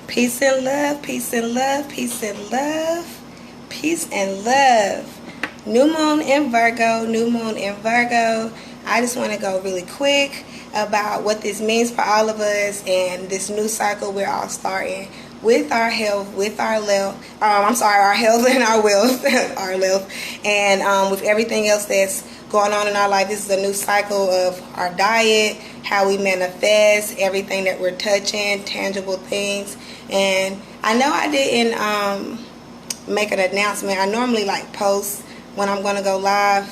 Peace and love, peace and love, peace and love, peace and love. New Moon in Virgo, New Moon in Virgo. I just want to go really quick about what this means for all of us and this new cycle we're all starting with our health, with our our health and our wealth, our wealth, and with everything else that's going on in our life. This is a new cycle of our diet, how we manifest, everything that we're touching, tangible things. And I know I didn't make an announcement. I normally post when I'm going to go live,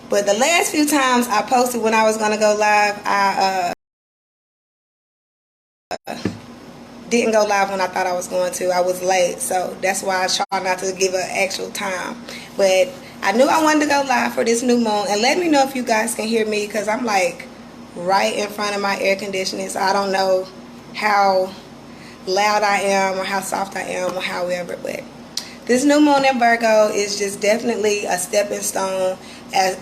but the last few times I posted when I was going to go live, I didn't go live when I thought I was going to. I was late, so that's why I try not to give an actual time. But I knew I wanted to go live for this new moon, and let me know if you guys can hear me, because I'm right in front of my air conditioning, so I don't know how loud I am or how soft I am or however. But this new moon in Virgo is just definitely a stepping stone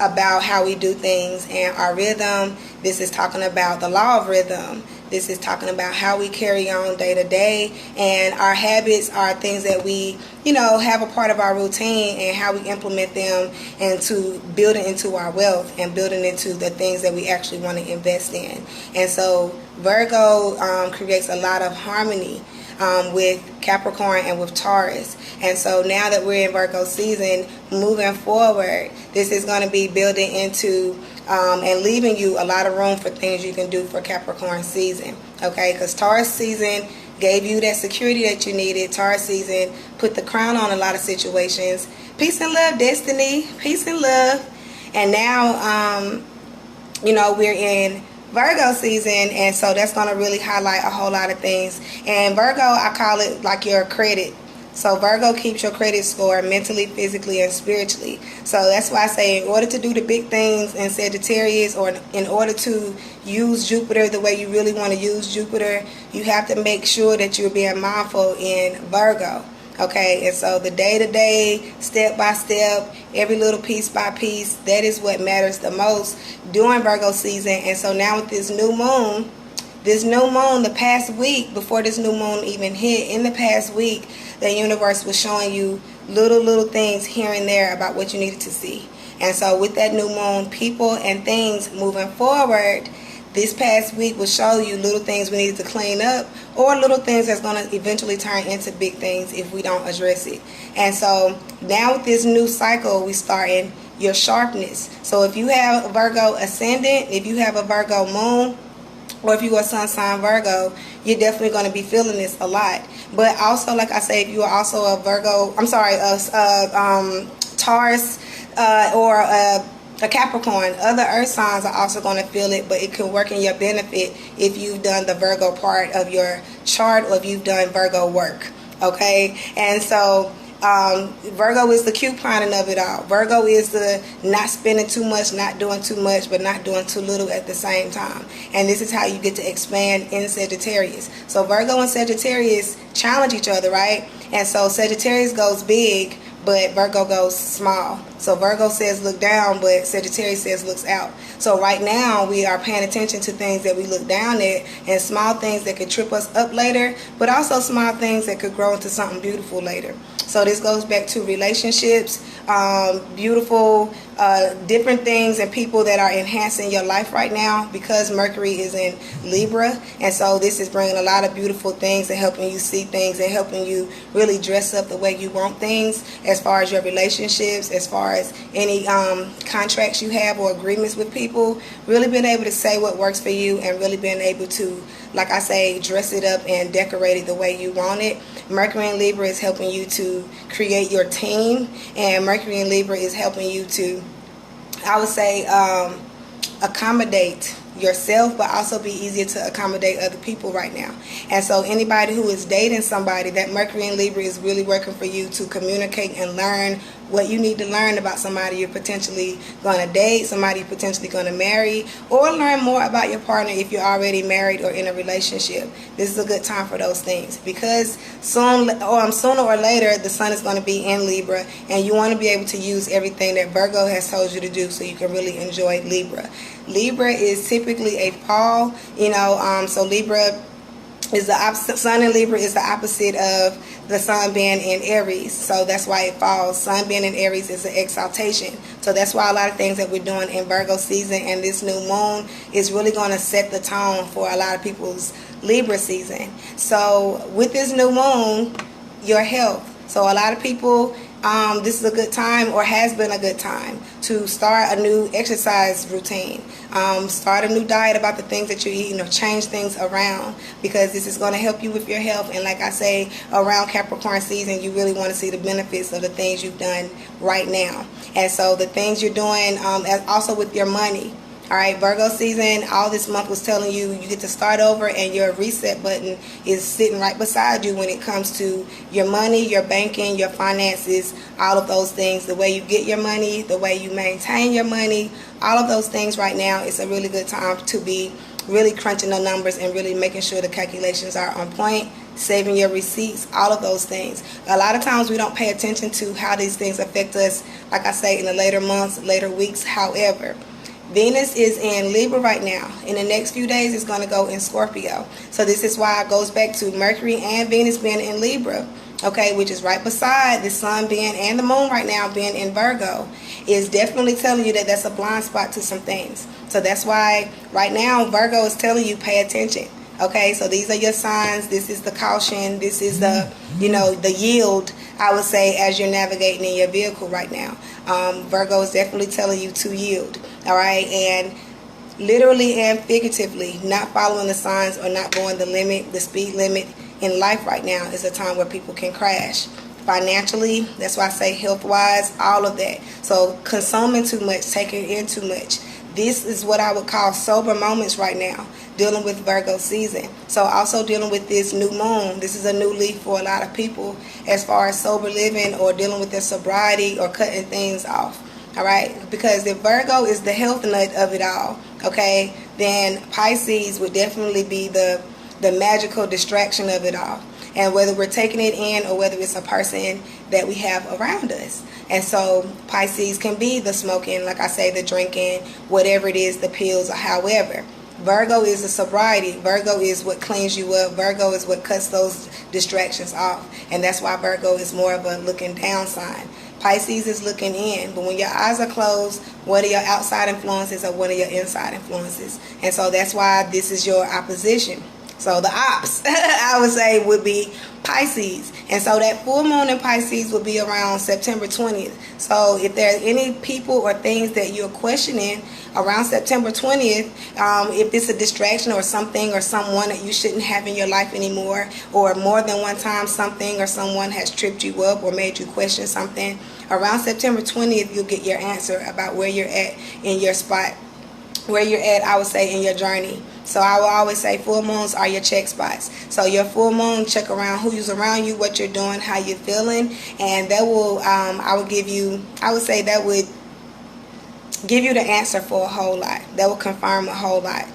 about how we do things and our rhythm. This is talking about the law of rhythm. This is talking about how we carry on day to day, and our habits are things that we, have a part of our routine, and how we implement them into building into our wealth and building into the things that we actually want to invest in. And so Virgo creates a lot of harmony with Capricorn and with Taurus. And so now that we're in Virgo season, moving forward, this is going to be building into and leaving you a lot of room for things you can do for Capricorn season. Okay, because Taurus season gave you that security that you needed. Taurus season put the crown on a lot of situations. Peace and love, destiny. Peace and love. And now, we're in Virgo season, and so that's going to really highlight a whole lot of things. And Virgo, I call it like your credit. So Virgo keeps your credit score mentally, physically, and spiritually. So that's why I say in order to do the big things in Sagittarius, or in order to use Jupiter the way you really want to use Jupiter, you have to make sure that you're being mindful in Virgo. Okay, and so the day-to-day, step-by-step, every little piece by piece, that is what matters the most during Virgo season. And so now with this new moon, the past week, before this new moon even hit, in the past week, the universe was showing you little things here and there about what you needed to see. And so with that new moon, people and things moving forward, this past week will show you little things we needed to clean up, or little things that's going to eventually turn into big things if we don't address it. And so now with this new cycle, we start in your sharpness. So if you have a Virgo ascendant, if you have a Virgo moon, or if you are sun sign Virgo, you're definitely going to be feeling this a lot. But also, like I say, if you are also a Taurus or a Capricorn, other earth signs are also going to feel it, but it can work in your benefit if you've done the Virgo part of your chart, or if you've done Virgo work. Okay, and so Virgo is the couponing of it all. Virgo is the not spending too much, not doing too much, but not doing too little at the same time. And this is how you get to expand in Sagittarius. So Virgo and Sagittarius challenge each other, right? And so Sagittarius goes big, but Virgo goes small. So Virgo says look down, but Sagittarius says looks out. So right now we are paying attention to things that we look down at, and small things that could trip us up later, but also small things that could grow into something beautiful later. So this goes back to relationships, beautiful, different things and people that are enhancing your life right now, because Mercury is in Libra. And so this is bringing a lot of beautiful things and helping you see things and helping you really dress up the way you want things, as far as your relationships, as far as any contracts you have or agreements with people. Really being able to say what works for you, and really being able to, like I say, dress it up and decorate it the way you want it. Mercury in Libra is helping you to create your team, and Mercury in Libra is helping you to, I would say, accommodate yourself, but also be easier to accommodate other people right now. And so anybody who is dating somebody, that Mercury in Libra is really working for you to communicate and learn what you need to learn about somebody you're potentially going to date, somebody you're potentially going to marry, or learn more about your partner if you're already married or in a relationship. This is a good time for those things, because sooner or later the sun is going to be in Libra, and you want to be able to use everything that Virgo has told you to do so you can really enjoy Libra. Libra is typically a fall, so Libra is the opposite. Sun in Libra is the opposite of the sun being in Aries, so that's why it falls. Sun being in Aries is an exaltation, so that's why a lot of things that we're doing in Virgo season and this new moon is really going to set the tone for a lot of people's Libra season. So with this new moon, your health. So a lot of people, this is a good time, or has been a good time, to start a new exercise routine, start a new diet about the things that you're eating, or change things around, because this is going to help you with your health. And like I say, around Capricorn season, you really want to see the benefits of the things you've done right now. And so the things you're doing, also with your money. All right, Virgo season, all this month was telling you you get to start over, and your reset button is sitting right beside you when it comes to your money, your banking, your finances, all of those things, the way you get your money, the way you maintain your money, all of those things right now. It's a really good time to be really crunching the numbers and really making sure the calculations are on point, saving your receipts, all of those things. A lot of times we don't pay attention to how these things affect us, like I say, in the later months, later weeks. However, Venus is in Libra right now. In the next few days, it's going to go in Scorpio. So this is why it goes back to Mercury and Venus being in Libra, okay, which is right beside the sun being, and the moon right now being in Virgo, is definitely telling you that that's a blind spot to some things. So that's why right now Virgo is telling you pay attention. Okay, so these are your signs. This is the caution. This is the, the yield, I would say, as you're navigating in your vehicle right now. Virgo is definitely telling you to yield. All right, and literally and figuratively, not following the signs or not going the limit, the speed limit in life right now is a time where people can crash. Financially, that's why I say health-wise, all of that. So consuming too much, taking in too much. This is what I would call sober moments right now, dealing with Virgo season. So also dealing with this new moon. This is a new leaf for a lot of people as far as sober living or dealing with their sobriety or cutting things off. All right, because if Virgo is the health nut of it all, okay, then Pisces would definitely be the magical distraction of it all. And whether we're taking it in or whether it's a person that we have around us. And so Pisces can be the smoking, like I say, the drinking, whatever it is, the pills, or however. Virgo is the sobriety. Virgo is what cleans you up. Virgo is what cuts those distractions off. And that's why Virgo is more of a looking down sign. Pisces is looking in, but when your eyes are closed, what are your outside influences or what are your inside influences? And so that's why this is your opposition. So the ops, I would say, would be Pisces. And so that full moon in Pisces will be around September 20th. So if there are any people or things that you're questioning around September 20th, if it's a distraction or something or someone that you shouldn't have in your life anymore, or more than one time something or someone has tripped you up or made you question something, around September 20th, you'll get your answer about where you're at in your spot, where you're at, I would say, in your journey. So I will always say full moons are your check spots. So your full moon, check around who's around you, what you're doing, how you're feeling, and that will, I would say that would give you the answer for a whole lot. That will confirm a whole lot.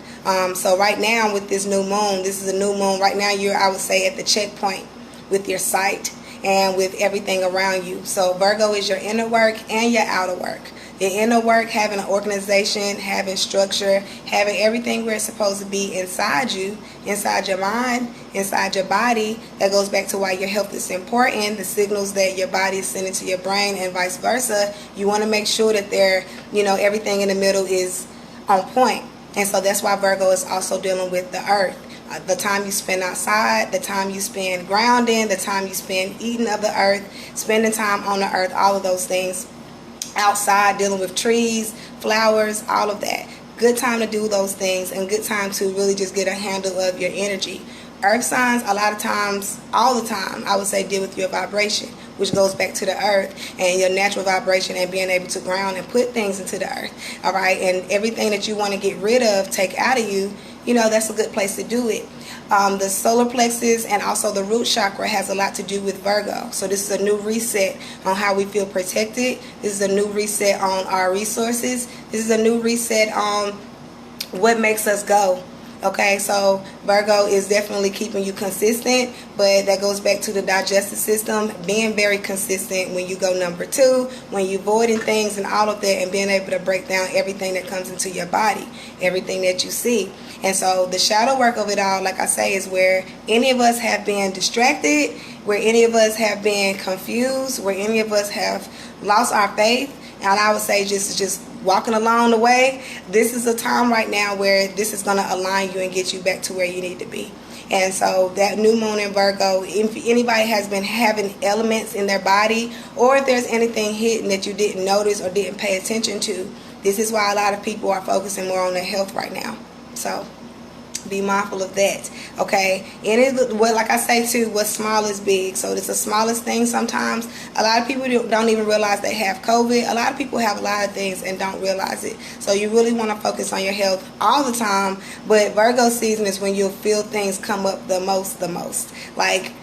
So right now with this new moon, this is a new moon. Right now you're, I would say, at the checkpoint with your sight and with everything around you. So Virgo is your inner work and your outer work. Your inner work, having an organization, having structure, having everything where it's supposed to be inside you, inside your mind, inside your body. That goes back to why your health is important, the signals that your body is sending to your brain and vice versa. You want to make sure that they're, everything in the middle is on point. And so that's why Virgo is also dealing with the earth. The time you spend outside, the time you spend grounding, the time you spend eating of the earth, spending time on the earth, all of those things. Outside, dealing with trees, flowers, all of that. Good time to do those things and good time to really just get a handle of your energy. Earth signs, a lot of times, all the time, I would say, deal with your vibration, which goes back to the earth and your natural vibration and being able to ground and put things into the earth. All right, and everything that you want to get rid of, take out of you, that's a good place to do it. The solar plexus and also the root chakra has a lot to do with Virgo. So this is a new reset on how we feel protected. This is a new reset on our resources. This is a new reset on what makes us go. Okay, so Virgo is definitely keeping you consistent, but that goes back to the digestive system, being very consistent when you go number 2, when you avoiding things and all of that, and being able to break down everything that comes into your body, everything that you see. And so the shadow work of it all, like I say, is where any of us have been distracted, where any of us have been confused, where any of us have lost our faith. And I would say just walking along the way, this is a time right now where this is going to align you and get you back to where you need to be. And so that new moon in Virgo, if anybody has been having elements in their body, or if there's anything hidden that you didn't notice or didn't pay attention to, this is why a lot of people are focusing more on their health right now. So be mindful of that, okay? And well, like I say too, what's small is big. So it's the smallest thing sometimes. A lot of people don't even realize they have COVID. A lot of people have a lot of things and don't realize it. So you really want to focus on your health all the time. But Virgo season is when you'll feel things come up the most. Like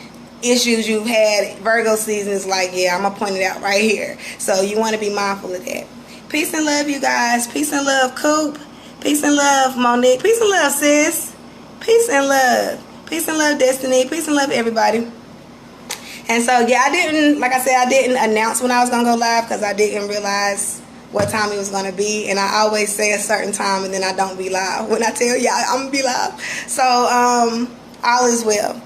issues you've had, Virgo season is like, yeah, I'm going to point it out right here. So you want to be mindful of that. Peace and love, you guys. Peace and love, Coop. Peace and love, Monique. Peace and love, sis. Peace and love. Peace and love, Destiny. Peace and love, everybody. And so, yeah, I didn't announce when I was going to go live because I didn't realize what time it was going to be. And I always say a certain time and then I don't be live. When I tell y'all, I'm going to be live. So, all is well.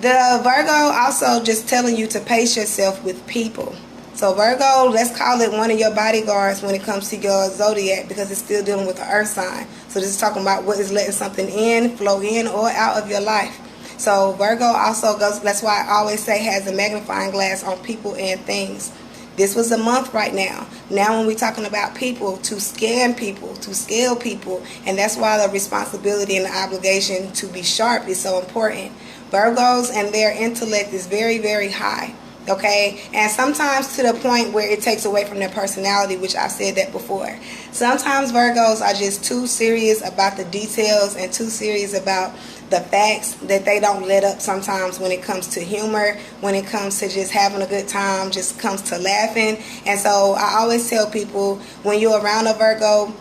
The Virgo also just telling you to pace yourself with people. So Virgo, let's call it one of your bodyguards when it comes to your zodiac because it's still dealing with the earth sign. So this is talking about what is letting something in, flow in, or out of your life. So Virgo also goes, that's why I always say has a magnifying glass on people and things. This was a month right now. Now when we're talking about people, to scan people, to scale people, and that's why the responsibility and the obligation to be sharp is so important. Virgos and their intellect is very, very high. Okay, and sometimes to the point where it takes away from their personality, which I've said that before. Sometimes Virgos are just too serious about the details and too serious about the facts that they don't let up sometimes when it comes to humor, when it comes to just having a good time, just comes to laughing. And so I always tell people when you're around a Virgo,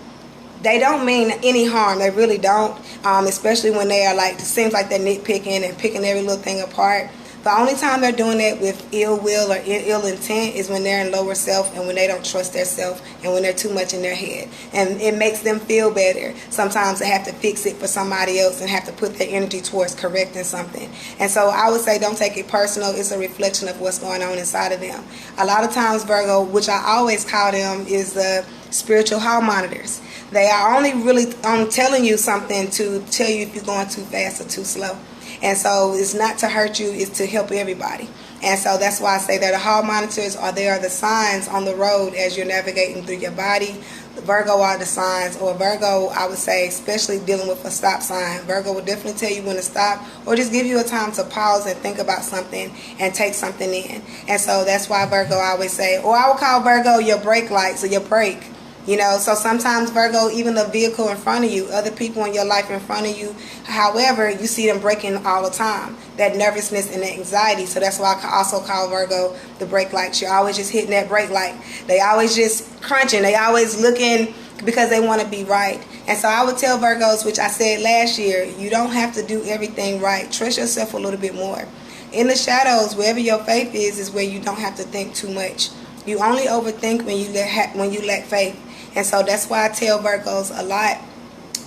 they don't mean any harm. They really don't, especially when they are like, it seems like they're nitpicking and picking every little thing apart. The only time they're doing that with ill will or ill intent is when they're in lower self and when they don't trust their self and when they're too much in their head. And it makes them feel better. Sometimes they have to fix it for somebody else and have to put their energy towards correcting something. And so I would say don't take it personal. It's a reflection of what's going on inside of them. A lot of times Virgo, which I always call them, is the spiritual hall monitors. They are only really telling you something to tell you if you're going too fast or too slow. And so it's not to hurt you, it's to help everybody. And so that's why I say they're the hall monitors, or they are the signs on the road as you're navigating through your body. The Virgo are the signs, or Virgo, I would say, especially dealing with a stop sign. Virgo will definitely tell you when to stop, or just give you a time to pause and think about something and take something in. And so that's why Virgo, I always say, or I would call Virgo your brake lights or your brake. You know, so sometimes Virgo, even the vehicle in front of you, other people in your life in front of you, however, you see them braking all the time. That nervousness and that anxiety. So that's why I also call Virgo the brake lights. You're always just hitting that brake light. They always just crunching. They always looking because they want to be right. And so I would tell Virgos, which I said last year, you don't have to do everything right. Trust yourself a little bit more. In the shadows, wherever your faith is where you don't have to think too much. You only overthink when you lack faith. And so that's why I tell Virgos a lot.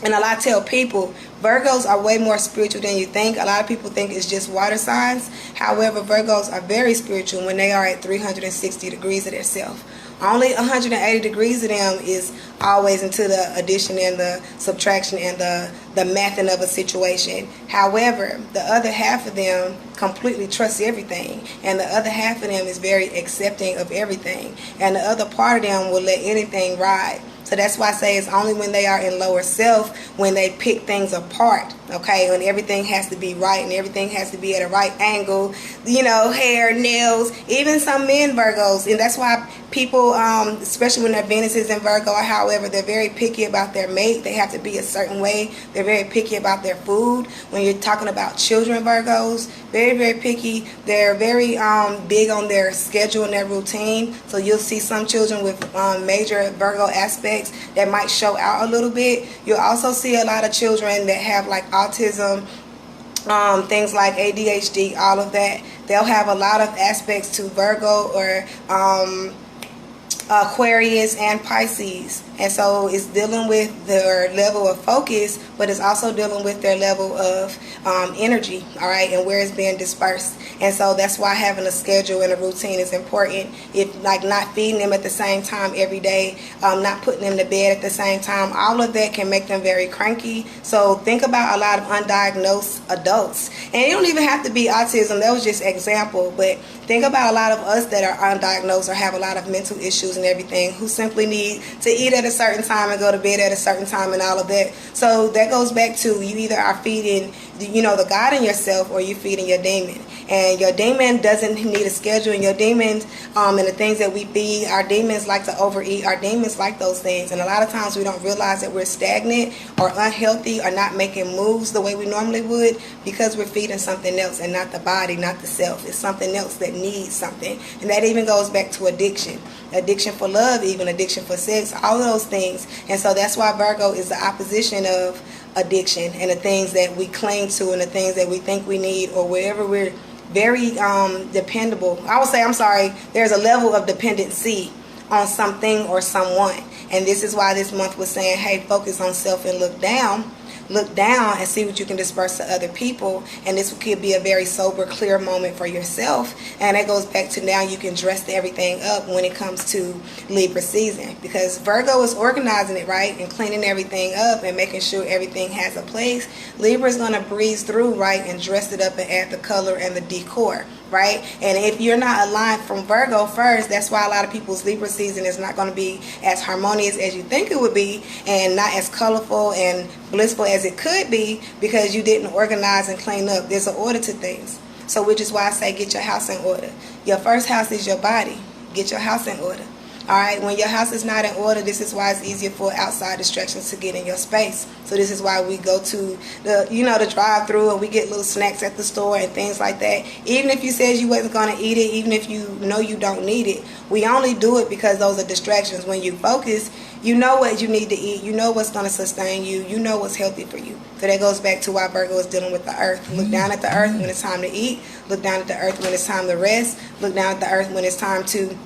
And a lot tell people, Virgos are way more spiritual than you think. A lot of people think it's just water signs. However, Virgos are very spiritual when they are at 360 degrees of their self. Only 180 degrees of them is always into the addition and the subtraction and the mathing of a situation. However, the other half of them completely trusts everything. And the other half of them is very accepting of everything. And the other part of them will let anything ride. So that's why I say it's only when they are in lower self, when they pick things apart, okay, when everything has to be right and everything has to be at a right angle, you know, hair, nails, even some men Virgos. And that's why People, especially when their Venus is in Virgo or however, they're very picky about their mate. They have to be a certain way. They're very picky about their food. When you're talking about children, Virgos, very, very picky. They're very big on their schedule and their routine. So you'll see some children with major Virgo aspects that might show out a little bit. You'll also see a lot of children that have like autism, things like ADHD, all of that. They'll have a lot of aspects to Virgo or Aquarius and Pisces, and so it's dealing with their level of focus, but it's also dealing with their level of energy, all right, and where it's being dispersed. And so that's why having a schedule and a routine is important. If like not feeding them at the same time every day, not putting them to bed at the same time, all of that can make them very cranky. So think about a lot of undiagnosed adults, and it don't even have to be autism. That was just example, but think about a lot of us that are undiagnosed or have a lot of mental issues and everything, who simply need to eat at a certain time and go to bed at a certain time and all of that. So that goes back to you either are feeding, the God in yourself, or you feeding your demon. And your demon doesn't need a schedule, and your demons, and the things that we feed, our demons like to overeat. Our demons like those things, and a lot of times we don't realize that we're stagnant or unhealthy or not making moves the way we normally would, because we're feeding something else and not the body, not the self. It's something else that needs something. And that even goes back to addiction for love, even addiction for sex, all of those things. And so that's why Virgo is the opposition of addiction and the things that we cling to and the things that we think we need, or wherever we're very dependable. I would say, there's a level of dependency on something or someone. And this is why this month was saying, hey, focus on self and look down and see what you can disperse to other people. And this could be a very sober, clear moment for yourself. And that goes back to now you can dress everything up when it comes to Libra season, because Virgo is organizing it, right, and cleaning everything up and making sure everything has a place. Libra is going to breeze through, right, and dress it up and add the color and the decor, right? And if you're not aligned from Virgo first, that's why a lot of people's Libra season is not going to be as harmonious as you think it would be, and not as colorful and blissful as it could be, because you didn't organize and clean up. There's an order to things. So which is why I say get your house in order. Your first house is your body. Get your house in order. All right, when your house is not in order, this is why it's easier for outside distractions to get in your space. So this is why we go to the drive-through and we get little snacks at the store and things like that. Even if you said you wasn't going to eat it, even if you know you don't need it, we only do it because those are distractions. When you focus, you know what you need to eat. You know what's going to sustain you. You know what's healthy for you. So that goes back to why Virgo is dealing with the earth. Look down at the earth when it's time to eat. Look down at the earth when it's time to rest. Look down at the earth when it's time to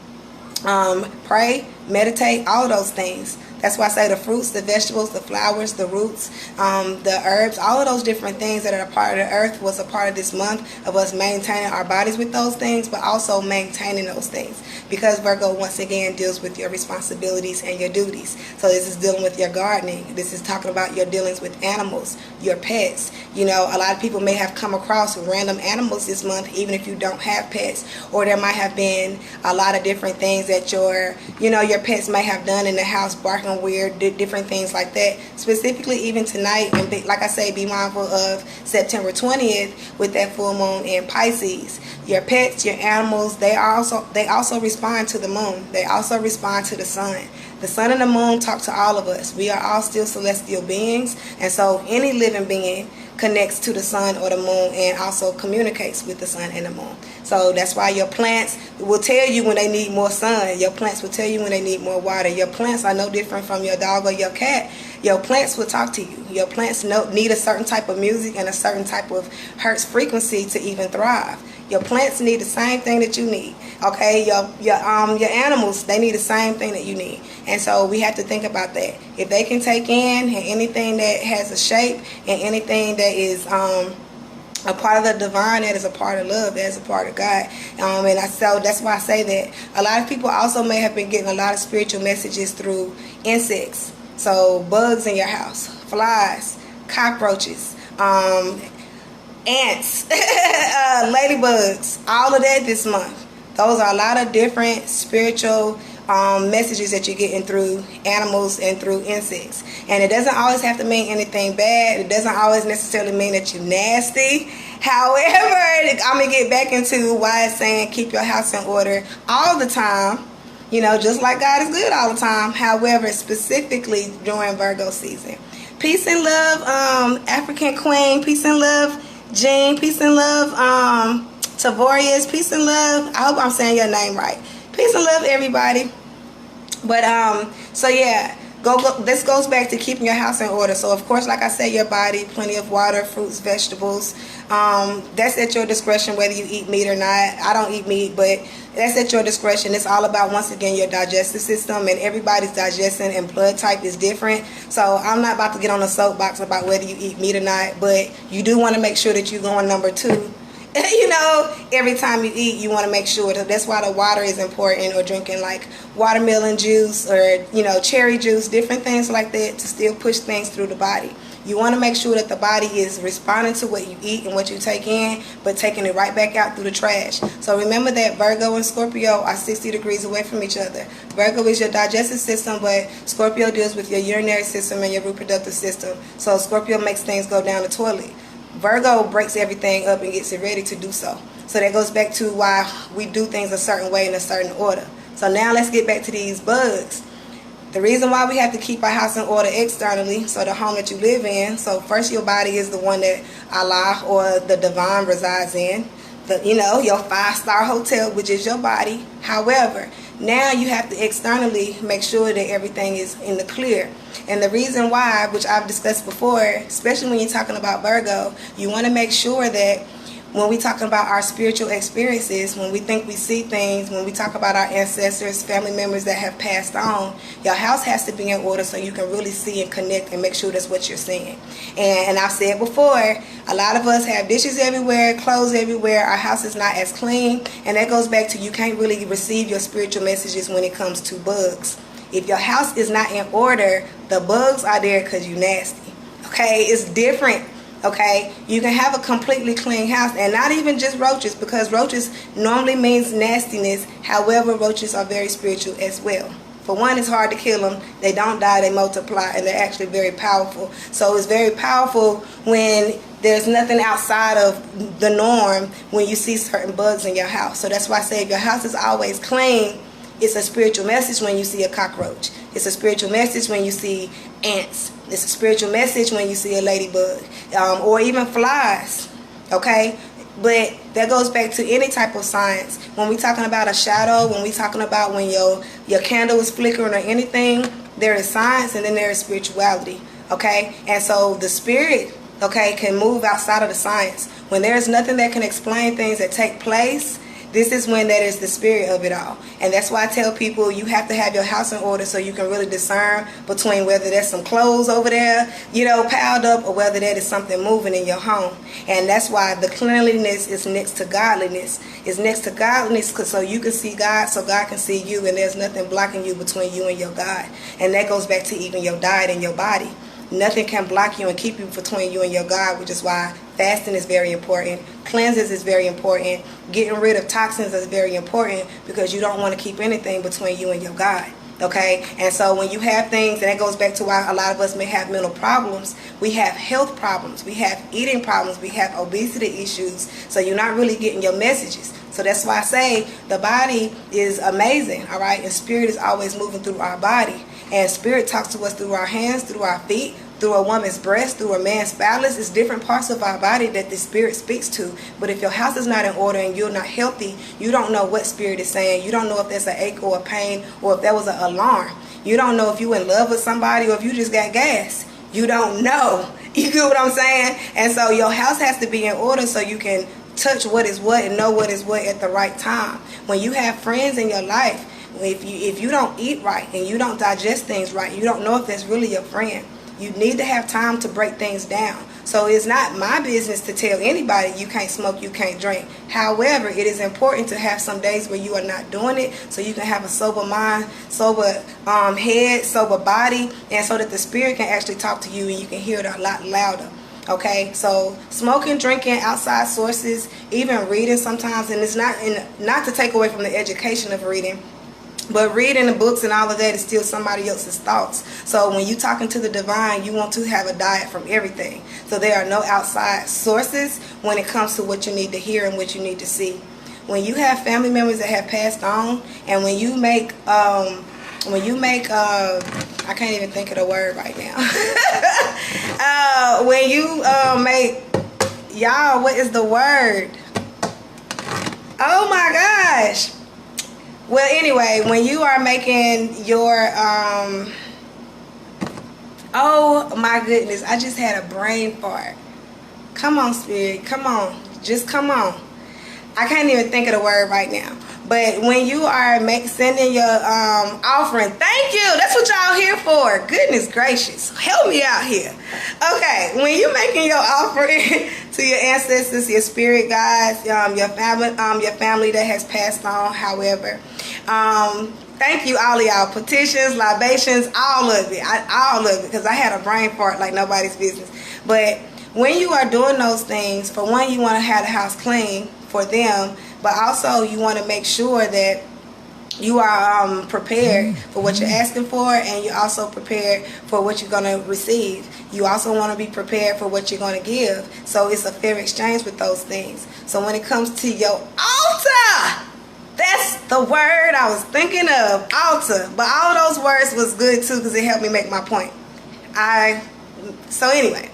pray, meditate, all of those things. That's why I say the fruits, the vegetables, the flowers, the roots, the herbs, all of those different things that are a part of the earth was a part of this month of us maintaining our bodies with those things, but also maintaining those things. Because Virgo, once again, deals with your responsibilities and your duties. So this is dealing with your gardening. This is talking about your dealings with animals, your pets. A lot of people may have come across random animals this month, even if you don't have pets. Or there might have been a lot of different things that your pets may have done in the house, barking weird, different things like that. Specifically, even tonight, and like I say, be mindful of September 20th with that full moon in Pisces. Your pets, your animals, they also respond to the moon. They also respond to the sun. The sun and the moon talk to all of us. We are all still celestial beings, and so any living being connects to the sun or the moon and also communicates with the sun and the moon. So that's why your plants will tell you when they need more sun. Your plants will tell you when they need more water. Your plants are no different from your dog or your cat. Your plants will talk to you. Your plants need a certain type of music and a certain type of hertz frequency to even thrive. Your plants need the same thing that you need. Okay, your animals, they need the same thing that you need. And so we have to think about that. If they can take in anything that has a shape and anything that is a part of the divine, that is a part of love, that is a part of God. So that's why I say that a lot of people also may have been getting a lot of spiritual messages through insects. So bugs in your house, flies, cockroaches, ants, ladybugs, all of that this month. Those are a lot of different spiritual messages that you're getting through animals and through insects. And it doesn't always have to mean anything bad. It doesn't always necessarily mean that you're nasty. However, I'm going to get back into why it's saying keep your house in order all the time. You know, just like God is good all the time. However, specifically during Virgo season. Peace and love, African Queen. Peace and love, Jean. Peace and love, Tavorius. Peace and love. I hope I'm saying your name right. Peace and love, everybody. But so yeah, this goes back to keeping your house in order. So of course, like I said, your body, plenty of water, fruits, vegetables. That's at your discretion whether you eat meat or not. I don't eat meat, but that's at your discretion. It's all about, once again, your digestive system, and everybody's digestion and blood type is different. So I'm not about to get on a soapbox about whether you eat meat or not, but you do want to make sure that you're going number 2. You know, every time you eat, you want to make sure that. That's why the water is important, or drinking like watermelon juice or, you know, cherry juice, different things like that to still push things through the body. You want to make sure that the body is responding to what you eat and what you take in, but taking it right back out through the trash. So remember that Virgo and Scorpio are 60 degrees away from each other. Virgo is your digestive system, but Scorpio deals with your urinary system and your reproductive system. So Scorpio makes things go down the toilet. Virgo breaks everything up and gets it ready to do so. So that goes back to why we do things a certain way in a certain order. So now let's get back to these bugs. The reason why we have to keep our house in order externally, so the home that you live in. So first, your body is the one that Allah or the divine resides in. You know, your 5-star hotel, which is your body. However, now you have to externally make sure that everything is in the clear. And the reason why, which I've discussed before, especially when you're talking about Virgo, you want to make sure that when we talk about our spiritual experiences, when we think we see things, when we talk about our ancestors, family members that have passed on, your house has to be in order so you can really see and connect and make sure that's what you're seeing. And I've said before, a lot of us have dishes everywhere, clothes everywhere. Our house is not as clean. And that goes back to, you can't really receive your spiritual messages when it comes to bugs. If your house is not in order, the bugs are there because you're nasty. Okay, it's different. Okay, you can have a completely clean house, and not even just roaches, because roaches normally means nastiness. However, roaches are very spiritual as well. For one, it's hard to kill them. They don't die, they multiply, and they're actually very powerful. So it's very powerful when there's nothing outside of the norm when you see certain bugs in your house. So that's why I say, if your house is always clean, it's a spiritual message when you see a cockroach. It's a spiritual message when you see ants. It's a spiritual message when you see a ladybug, or even flies, okay? But that goes back to any type of science. When we're talking about a shadow, when we're talking about when your candle is flickering or anything, there is science and then there is spirituality, okay? And so the spirit, okay, can move outside of the science. When there is nothing that can explain things that take place, this is when that is the spirit of it all. And that's why I tell people, you have to have your house in order so you can really discern between whether there's some clothes over there, you know, piled up, or whether that is something moving in your home. And that's why the cleanliness is next to godliness. It's next to godliness so you can see God, so God can see you, and there's nothing blocking you between you and your God. And that goes back to even your diet and your body. Nothing can block you and keep you between you and your God, which is why fasting is very important. Cleanses is very important. Getting rid of toxins is very important, because you don't want to keep anything between you and your God. Okay? And so when you have things, and that goes back to why a lot of us may have mental problems, we have health problems, we have eating problems, we have obesity issues, so you're not really getting your messages. So that's why I say the body is amazing, all right? And spirit is always moving through our body. And spirit talks to us through our hands, through our feet, through a woman's breast, through a man's phallus. It's different parts of our body that the spirit speaks to. But if your house is not in order and you're not healthy, you don't know what spirit is saying. You don't know if there's an ache or a pain, or if there was an alarm. You don't know if you're in love with somebody, or if you just got gas. You don't know. You get what I'm saying? And so your house has to be in order so you can touch what is what and know what is what at the right time. When you have friends in your life, if you don't eat right and you don't digest things right, you don't know if that's really your friend. You need to have time to break things down. So it's not my business to tell anybody you can't smoke, you can't drink. However, it is important to have some days where you are not doing it, so you can have a sober mind, sober head, sober body, and so that the spirit can actually talk to you and you can hear it a lot louder. Okay, so smoking, drinking, outside sources, even reading sometimes, and it's not to take away from the education of reading, but reading the books and all of that is still somebody else's thoughts. So when you're talking to the divine, you want to have a diet from everything. So there are no outside sources when it comes to what you need to hear and what you need to see. when you have family members that have passed on, and when you make I can't even think of the word right now. When you make, y'all, what is the word? Oh my gosh. Well, anyway, when you are making your oh my goodness, I just had a brain fart. Come on, Spirit, come on, just come on. I can't even think of the word right now. But when you are sending your offering, thank you. That's what y'all here for. Goodness gracious, help me out here. Okay, when you're making your offering to your ancestors, your spirit guides, your family that has passed on, however, thank you, all of y'all. Petitions, libations, all of it, because I had a brain fart like nobody's business. But when you are doing those things, for one, you want to have the house clean for them, but also you want to make sure that you are prepared for what you're asking for, and you're also prepared for what you're going to receive. You also want to be prepared for what you're going to give. So it's a fair exchange with those things. So when it comes to your altar, that's the word I was thinking of, altar. But all those words was good too, because it helped me make my point. So anyway,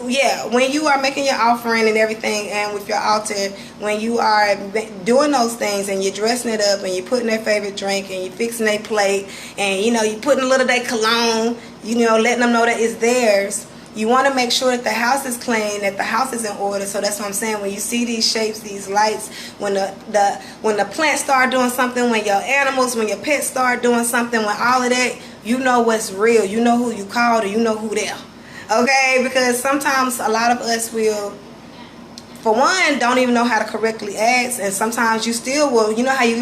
yeah, when you are making your offering and everything, and with your altar, when you are doing those things and you're dressing it up and you're putting their favorite drink and you're fixing their plate and, you know, you're putting a little day cologne, you know, letting them know that it's theirs, you want to make sure that the house is clean, that the house is in order. So that's what I'm saying. When you see these shapes, these lights, when the plants start doing something, when your animals, when your pets start doing something, when all of that, you know what's real. You know who you called, or you know who there. Okay? Because sometimes a lot of us will, for one, don't even know how to correctly ask, and sometimes you still will. You know how you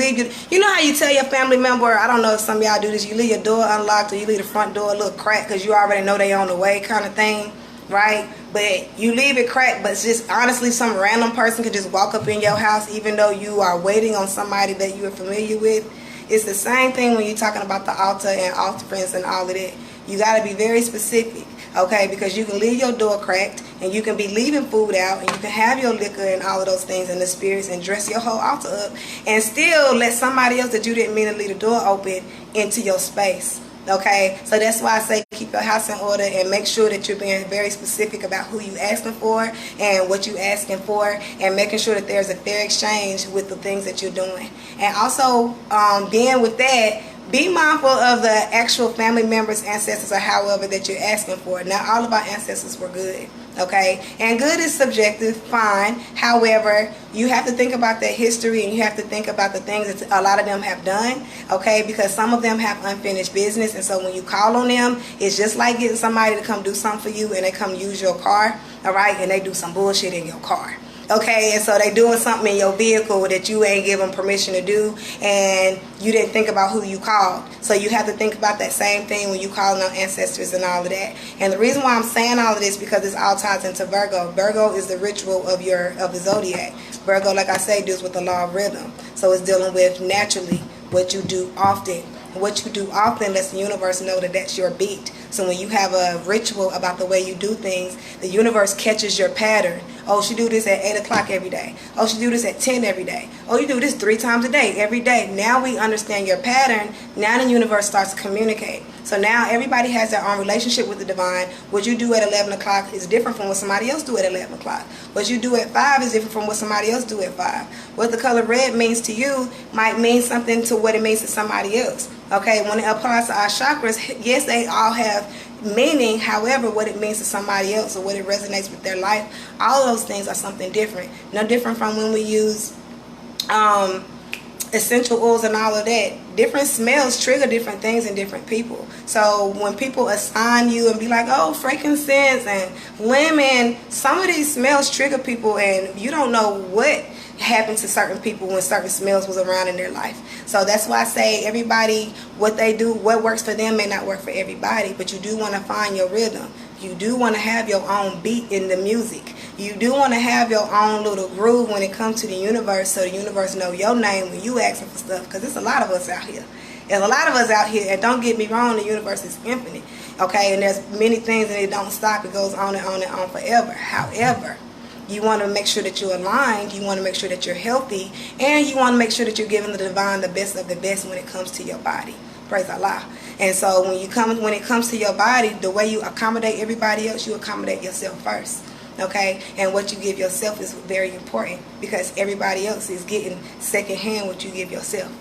tell your family member, I don't know if some of y'all do this, you leave your door unlocked or you leave the front door a little cracked because you already know they on the way, kind of thing, right? But you leave it cracked, but it's just honestly some random person could just walk up in your house even though you are waiting on somebody that you are familiar with. It's the same thing when you're talking about the altar and offerings and all of that. You got to be very specific, okay? Because you can leave your door cracked, and you can be leaving food out, and you can have your liquor and all of those things in the spirits and dress your whole altar up, and still let somebody else that you didn't mean to leave the door open into your space. Okay, so that's why I say keep your house in order and make sure that you're being very specific about who you asking for and what you asking for, and making sure that there's a fair exchange with the things that you're doing. And also, being with that, be mindful of the actual family members, ancestors, or however that you're asking for. Not all of our ancestors were good, okay? And good is subjective, fine. However, you have to think about their history, and you have to think about the things that a lot of them have done, okay? Because some of them have unfinished business, and so when you call on them, it's just like getting somebody to come do something for you, and they come use your car, all right? And they do some bullshit in your car. Okay, and so they doing something in your vehicle that you ain't given permission to do, and you didn't think about who you called. So you have to think about that same thing when you calling on ancestors and all of that. And the reason why I'm saying all of this because this all ties into Virgo. Virgo is the ritual of the zodiac. Virgo, like I say, deals with the law of rhythm. So it's dealing with naturally what you do often. What you do often lets the universe know that that's your beat. So when you have a ritual about the way you do things, the universe catches your pattern. Oh, she do this at 8 o'clock every day. Oh, she do this at 10 every day. Oh, you do this 3 times a day, every day. Now we understand your pattern. Now the universe starts to communicate. So now everybody has their own relationship with the divine. What you do at 11 o'clock is different from what somebody else do at 11 o'clock. What you do at 5 is different from what somebody else do at 5. What the color red means to you might mean something to what it means to somebody else. Okay, when it applies to our chakras, yes, they all have meaning. However, what it means to somebody else or what it resonates with their life, all of those things are something different. No different from when we use essential oils and all of that. Different smells trigger different things in different people. So when people assign you and be like, oh, frankincense and lemon, some of these smells trigger people, and you don't know what happened to certain people when certain smells was around in their life. So that's why I say everybody, what they do, what works for them may not work for everybody, but you do want to find your rhythm. You do want to have your own beat in the music. You do want to have your own little groove when it comes to the universe, so the universe know your name when you asking for stuff, because there's a lot of us out here. There's a lot of us out here, and don't get me wrong, the universe is infinite, okay, and there's many things and it don't stop. It goes on and on and on forever. However, You want to make sure that you're aligned. You want to make sure that you're healthy. And you want to make sure that you're giving the divine the best of the best when it comes to your body. Praise Allah. And so when it comes to your body, the way you accommodate everybody else, you accommodate yourself first. Okay? And what you give yourself is very important, because everybody else is getting secondhand what you give yourself.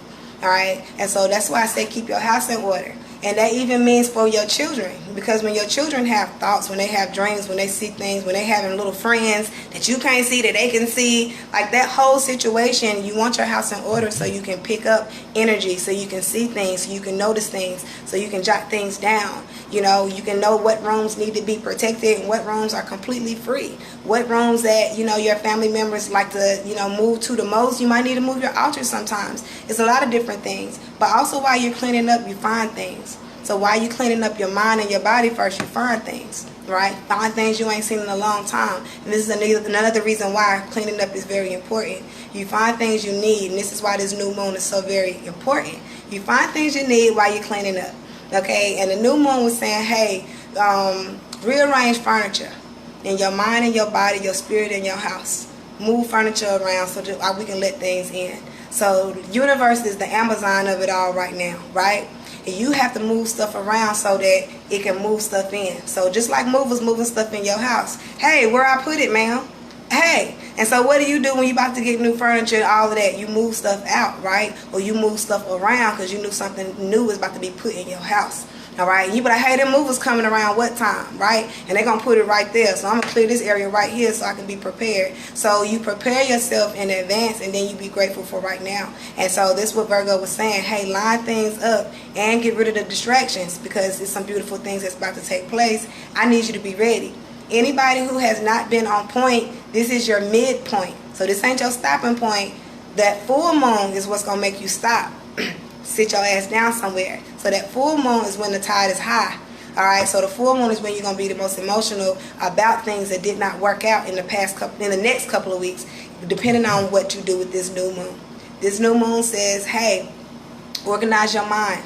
Alright? And so that's why I say keep your house in order. And that even means for your children, because when your children have thoughts, when they have dreams, when they see things, when they having little friends that you can't see, that they can see, like that whole situation, you want your house in order so you can pick up energy, so you can see things, so you can notice things, so you can jot things down. You know, you can know what rooms need to be protected and what rooms are completely free. What rooms that, you know, your family members like to, you know, move to the most. You might need to move your altar sometimes. It's a lot of different things. But also while you're cleaning up, you find things. So while you're cleaning up your mind and your body first, you find things, right? Find things you ain't seen in a long time. And this is another reason why cleaning up is very important. You find things you need, and this is why this new moon is so very important. You find things you need while you're cleaning up. Okay, and the new moon was saying, hey, rearrange furniture in your mind and your body, your spirit and your house. Move furniture around so that we can let things in. So the universe is the Amazon of it all right now, right? And you have to move stuff around so that it can move stuff in. So just like movers moving stuff in your house. Hey, where I put it, ma'am? Hey, and so what do you do when you about to get new furniture and all of that? You move stuff out, right? Or you move stuff around because you knew something new is about to be put in your house. All right, and you be like, hey, them movers coming around what time, right? And they're going to put it right there. So I'm going to clear this area right here so I can be prepared. So you prepare yourself in advance, and then you be grateful for right now. And so this is what Virgo was saying. Hey, line things up and get rid of the distractions, because there's some beautiful things that's about to take place. I need you to be ready. Anybody who has not been on point, this is your midpoint. So this ain't your stopping point. That full moon is what's going to make you stop. Sit your ass down somewhere. So that full moon is when the tide is high. Alright, so the full moon is when you're going to be the most emotional about things that did not work out in the next couple of weeks, depending on what you do with this new moon. This new moon says, hey, organize your mind.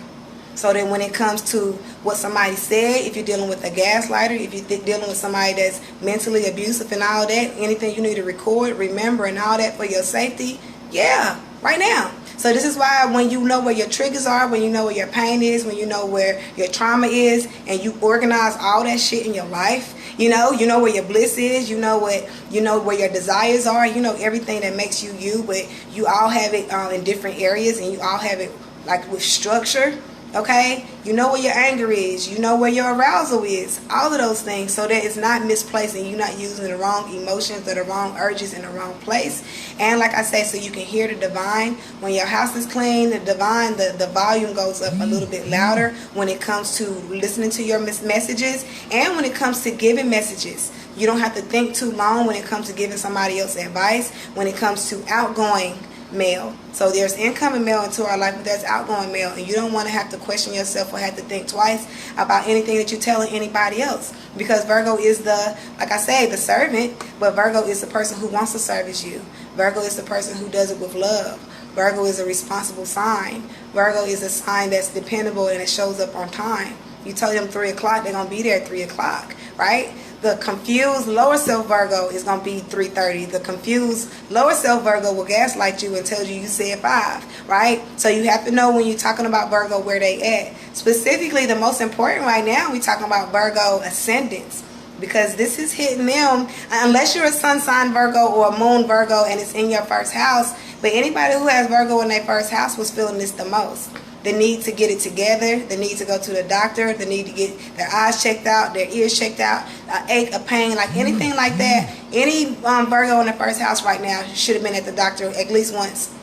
So that when it comes to what somebody said, if you're dealing with a gaslighter, if you're dealing with somebody that's mentally abusive and all that, anything you need to record, remember, and all that for your safety, yeah, right now. So this is why when you know where your triggers are, when you know where your pain is, when you know where your trauma is, and you organize all that shit in your life, you know where your bliss is, you know where your desires are, you know everything that makes you you, but you all have it in different areas, and you all have it like with structure. Okay, you know where your anger is, you know where your arousal is, all of those things, so that it's not misplaced and you're not using the wrong emotions or the wrong urges in the wrong place. And like I say, so you can hear the divine. When your house is clean, the divine, the volume goes up a little bit louder when it comes to listening to your messages, and when it comes to giving messages. You don't have to think too long when it comes to giving somebody else advice, when it comes to outgoing mail. So there's incoming mail into our life, but there's outgoing mail, and you don't want to have to question yourself or have to think twice about anything that you're telling anybody else, because Virgo is the, like I say, the servant, but Virgo is the person who wants to service you. Virgo is the person who does it with love. Virgo is a responsible sign. Virgo is a sign that's dependable and it shows up on time. You tell them 3 o'clock, they're going to be there at 3 o'clock, right? The confused lower self Virgo is going to be 3:30. The confused lower self Virgo will gaslight you and tell you said 5, right? So you have to know when you're talking about Virgo where they at. Specifically, the most important right now, we're talking about Virgo ascendants, because this is hitting them, unless you're a sun sign Virgo or a moon Virgo and it's in your first house. But anybody who has Virgo in their first house was feeling this the most. The need to get it together, the need to go to the doctor, the need to get their eyes checked out, their ears checked out, an ache, a pain, like anything like that. Any Virgo in the first house right now should have been at the doctor at least once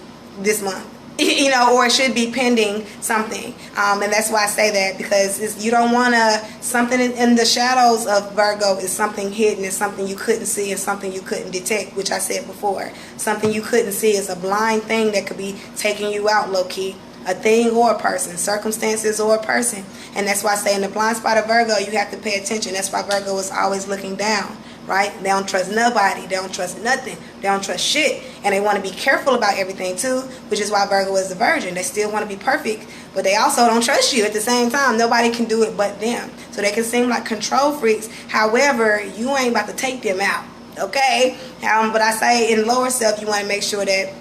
this month. You know, or it should be pending something. And that's why I say that, because you don't want to, something in the shadows of Virgo is something hidden, it's something you couldn't see, and something you couldn't detect, which I said before. Something you couldn't see is a blind thing that could be taking you out low-key. A thing or a person, circumstances or a person. And that's why I say in the blind spot of Virgo, you have to pay attention. That's why Virgo is always looking down, right? They don't trust nobody. They don't trust nothing. They don't trust shit. And they want to be careful about everything too, which is why Virgo is the virgin. They still want to be perfect, but they also don't trust you at the same time. Nobody can do it but them. So they can seem like control freaks. However, you ain't about to take them out. okay? But I say in lower self, you want to make sure that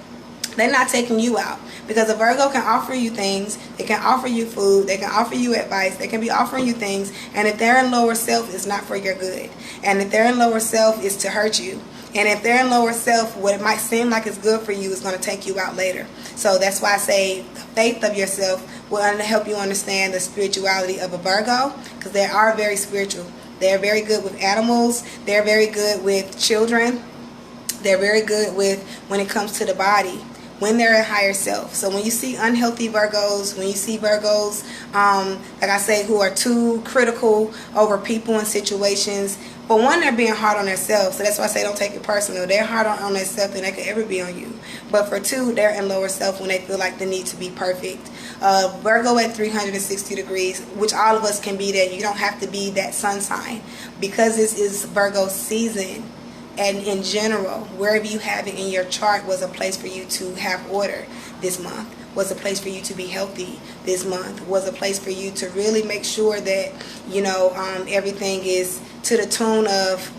they're not taking you out, because a Virgo can offer you things. They can offer you food. They can offer you advice. They can be offering you things. And if they're in lower self, it's not for your good. And if they're in lower self, it's to hurt you. And if they're in lower self, what it might seem like is good for you is going to take you out later. So that's why I say the faith of yourself will help you understand the spirituality of a Virgo, because they are very spiritual. They're very good with animals. They're very good with children. They're very good with when it comes to the body, when they're at higher self. So when you see unhealthy Virgos, when you see Virgos, like I say, who are too critical over people and situations, for one, they're being hard on themselves. So that's why I say don't take it personal. They're hard on themselves than they could ever be on you. But for two, they're in lower self when they feel like they need to be perfect. Virgo at 360 degrees, which all of us can be that. You don't have to be that sun sign, because this is Virgo season. And in general, wherever you have it in your chart was a place for you to have order this month, was a place for you to be healthy this month, was a place for you to really make sure that, you know, everything is to the tune of,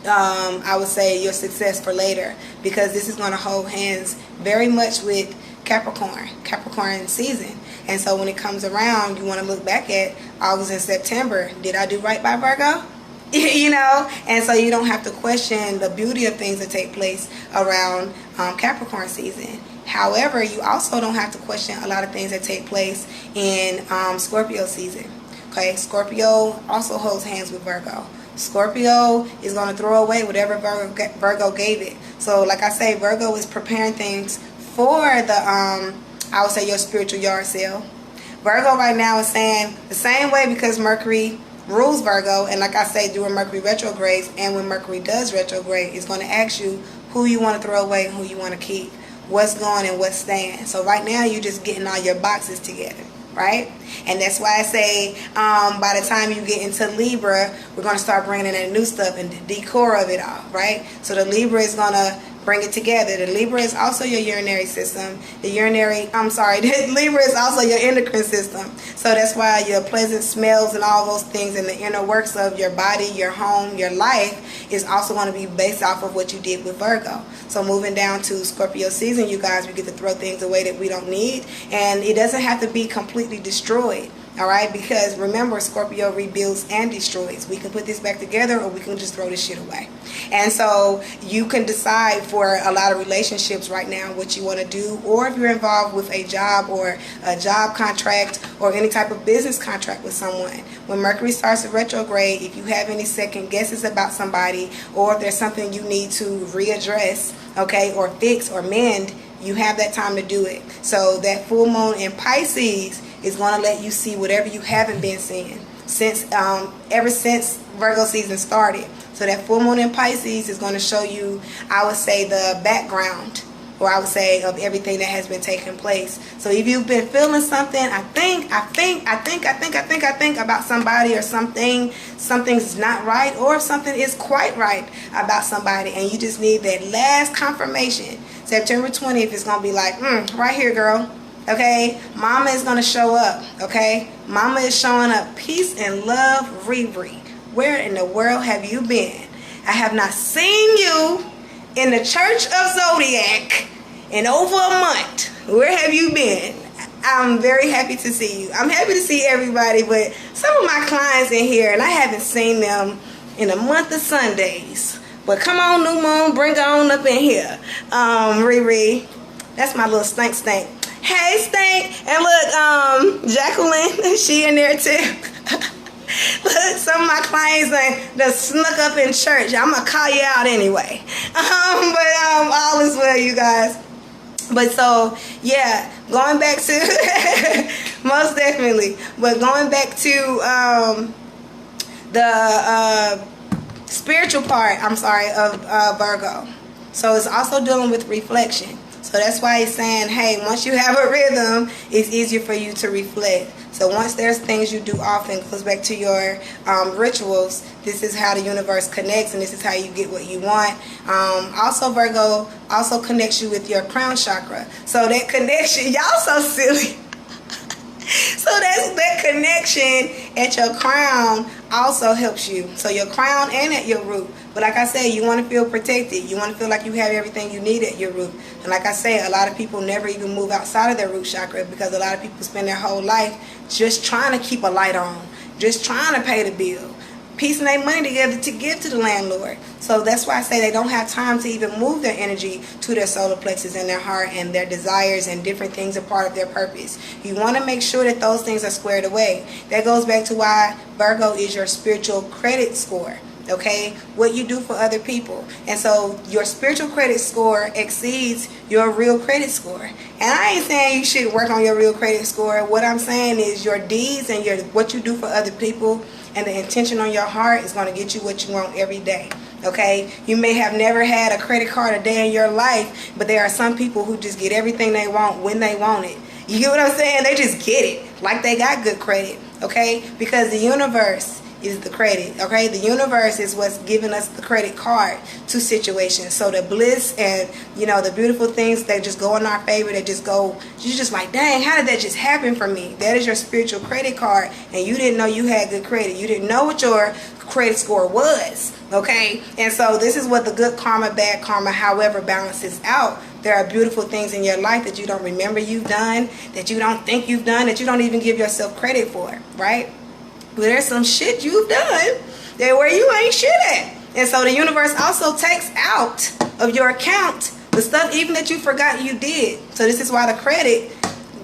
I would say, your success for later, because this is going to hold hands very much with Capricorn season. And so when it comes around, you want to look back at August and September. Did I do right by Virgo? You know, and so you don't have to question the beauty of things that take place around Capricorn season. However, you also don't have to question a lot of things that take place in Scorpio season. Okay, Scorpio also holds hands with Virgo. Scorpio is going to throw away whatever Virgo gave it. So like I say, Virgo is preparing things for the, I would say, your spiritual yard sale. Virgo right now is saying the same way, because Mercury rules Virgo, and like I say, during Mercury retrogrades and when Mercury does retrograde, it's going to ask you who you want to throw away and who you want to keep, what's going and what's staying. So right now you're just getting all your boxes together, right? And that's why I say by the time you get into Libra, we're going to start bringing in that new stuff and the decor of it all, right? So the Libra is going to bring it together. The Libra is also your urinary system. The Libra is also your endocrine system. So that's why your pleasant smells and all those things in the inner works of your body, your home, your life is also going to be based off of what you did with Virgo. So moving down to Scorpio season, you guys, we get to throw things away that we don't need. And it doesn't have to be completely destroyed. All right, because remember, Scorpio rebuilds and destroys. We can put this back together, or we can just throw this shit away. And so you can decide for a lot of relationships right now what you want to do, or if you're involved with a job or a job contract or any type of business contract with someone. When Mercury starts to retrograde, if you have any second guesses about somebody, or if there's something you need to readdress, okay, or fix or mend, you have that time to do it. So that full moon in Pisces is going to let you see whatever you haven't been seeing since ever since Virgo season started. So that full moon in Pisces is going to show you, I would say, the background, or I would say, of everything that has been taking place. So if you've been feeling something, I think about somebody or something's not right, or if something is quite right about somebody, and you just need that last confirmation. September 20th is going to be like, right here, girl. Okay, mama is going to show up. Okay, mama is showing up. Peace and love, Riri. Where in the world have you been? I have not seen you in the Church of Zodiac in over a month. Where have you been? I'm very happy to see you. I'm happy to see everybody, but some of my clients in here, and I haven't seen them in a month of Sundays. But come on, new moon, bring her on up in here. Riri, that's my little stank. Hey, Stank. And look, Jacqueline, she in there too. Look, some of my clients that snuck up in church. I'm going to call you out anyway. But all is well, you guys. But so, yeah, going back to, most definitely, but going back to the spiritual part, of Virgo. So it's also dealing with reflection. So that's why he's saying, hey, once you have a rhythm, it's easier for you to reflect. So once there's things you do often, goes back to your rituals, this is how the universe connects, and this is how you get what you want. Also, Virgo also connects you with your crown chakra. So that connection, y'all so silly. So that connection at your crown also helps you. So your crown and at your root. But like I said, you want to feel protected. You want to feel like you have everything you need at your root. And like I said, a lot of people never even move outside of their root chakra because a lot of people spend their whole life just trying to keep a light on, just trying to pay the bill, piecing their money together to give to the landlord. So that's why I say they don't have time to even move their energy to their solar plexus and their heart, and their desires and different things are part of their purpose. You want to make sure that those things are squared away. That goes back to why Virgo is your spiritual credit score. Okay, what you do for other people. And so your spiritual credit score exceeds your real credit score. And I ain't saying you should work on your real credit score. What I'm saying is your deeds and what you do for other people and the intention on your heart is going to get you what you want every day. Okay, you may have never had a credit card a day in your life, but there are some people who just get everything they want when they want it. You get what I'm saying? They just get it like they got good credit. Okay, because the universe is the credit. Okay, the universe is what's giving us the credit card to situations. So the bliss and the beautiful things that just go in our favor, that just go, you're just like, dang, how did that just happen for me? That is your spiritual credit card, and you didn't know you had good credit. You didn't know what your credit score was. Okay, and so this is what the good karma, bad karma, however, balances out. There are beautiful things in your life that you don't remember you've done, that you don't think you've done, that you don't even give yourself credit for, right? But there's some shit you've done that where you ain't shit at. And so the universe also takes out of your account the stuff even that you forgot you did. So this is why the credit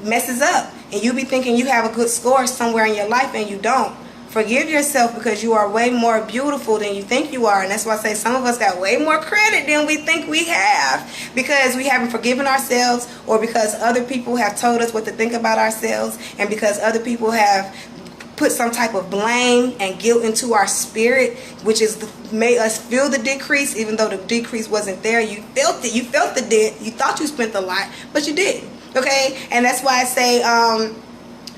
messes up. And you be thinking you have a good score somewhere in your life and you don't. Forgive yourself, because you are way more beautiful than you think you are. And that's why I say some of us got way more credit than we think we have, because we haven't forgiven ourselves, or because other people have told us what to think about ourselves, and because other people have put some type of blame and guilt into our spirit, which is made us feel the decrease, even though the decrease wasn't there. You felt it. You felt the debt. You thought you spent a lot, but you didn't. Okay? And that's why I say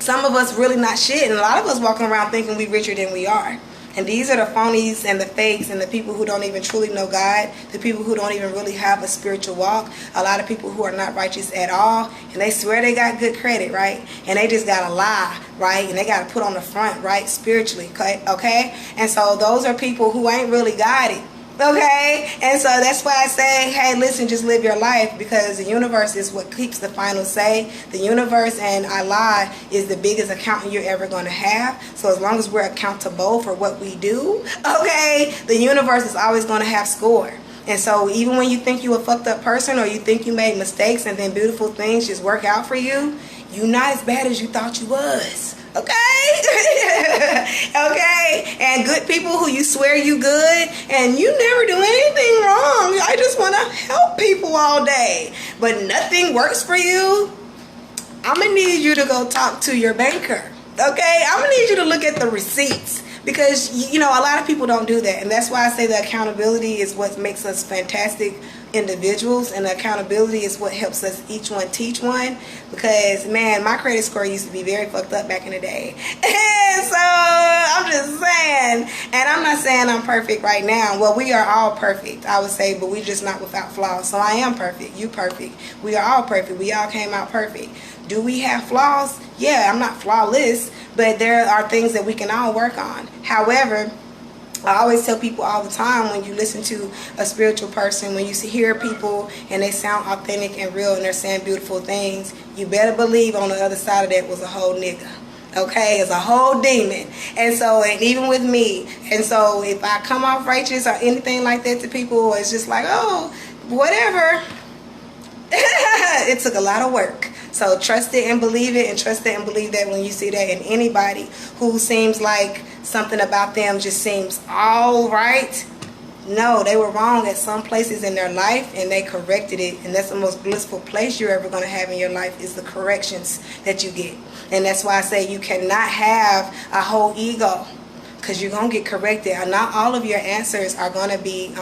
some of us really not shit, and a lot of us walking around thinking we richer than we are. And these are the phonies and the fakes and the people who don't even truly know God, the people who don't even really have a spiritual walk, a lot of people who are not righteous at all, and they swear they got good credit, right? And they just got to lie, right? And they got to put on the front, right, spiritually, okay? And so those are people who ain't really got it. Okay, and so that's why I say, hey, listen, just live your life, because the universe is what keeps the final say. The universe and Allah is the biggest accountant you're ever going to have. So as long as we're accountable for what we do, okay, the universe is always going to have score. And so even when you think you a fucked up person, or you think you made mistakes and then beautiful things just work out for you, you're not as bad as you thought you was. Okay? Okay? And good people who you swear you good and you never do anything wrong. I just want to help people all day. But nothing works for you. I'm going to need you to go talk to your banker. Okay? I'm going to need you to look at the receipts. Because, a lot of people don't do that. And that's why I say the accountability is what makes us fantastic individuals, and the accountability is what helps us each one teach one. Because, man, my credit score used to be very fucked up back in the day. And so I'm just saying, and I'm not saying I'm perfect right now. Well, we are all perfect, I would say, but we're just not without flaws. So I am perfect. You perfect. We are all perfect. We all came out perfect. Do we have flaws? Yeah, I'm not flawless, but there are things that we can all work on. However, I always tell people all the time, when you listen to a spiritual person, when you hear people and they sound authentic and real and they're saying beautiful things, you better believe on the other side of that was a whole nigga. Okay, it's a whole demon. And so, and even with me, and so if I come off righteous or anything like that to people, it's just like, oh, whatever. It took a lot of work. So trust it and believe it, and trust it and believe that when you see that in anybody who seems like something about them just seems all right. No, they were wrong at some places in their life, and they corrected it. And that's the most blissful place you're ever going to have in your life, is the corrections that you get. And that's why I say you cannot have a whole ego, because you're going to get corrected. Not all of your answers are going to be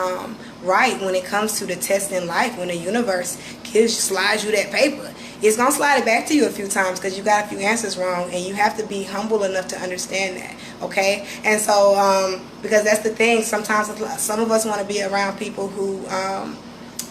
right when it comes to the test in life. When the universe slides you that paper, it's going to slide it back to you a few times, because you got a few answers wrong, and you have to be humble enough to understand that. Okay? And so because that's the thing, sometimes some of us want to be around people who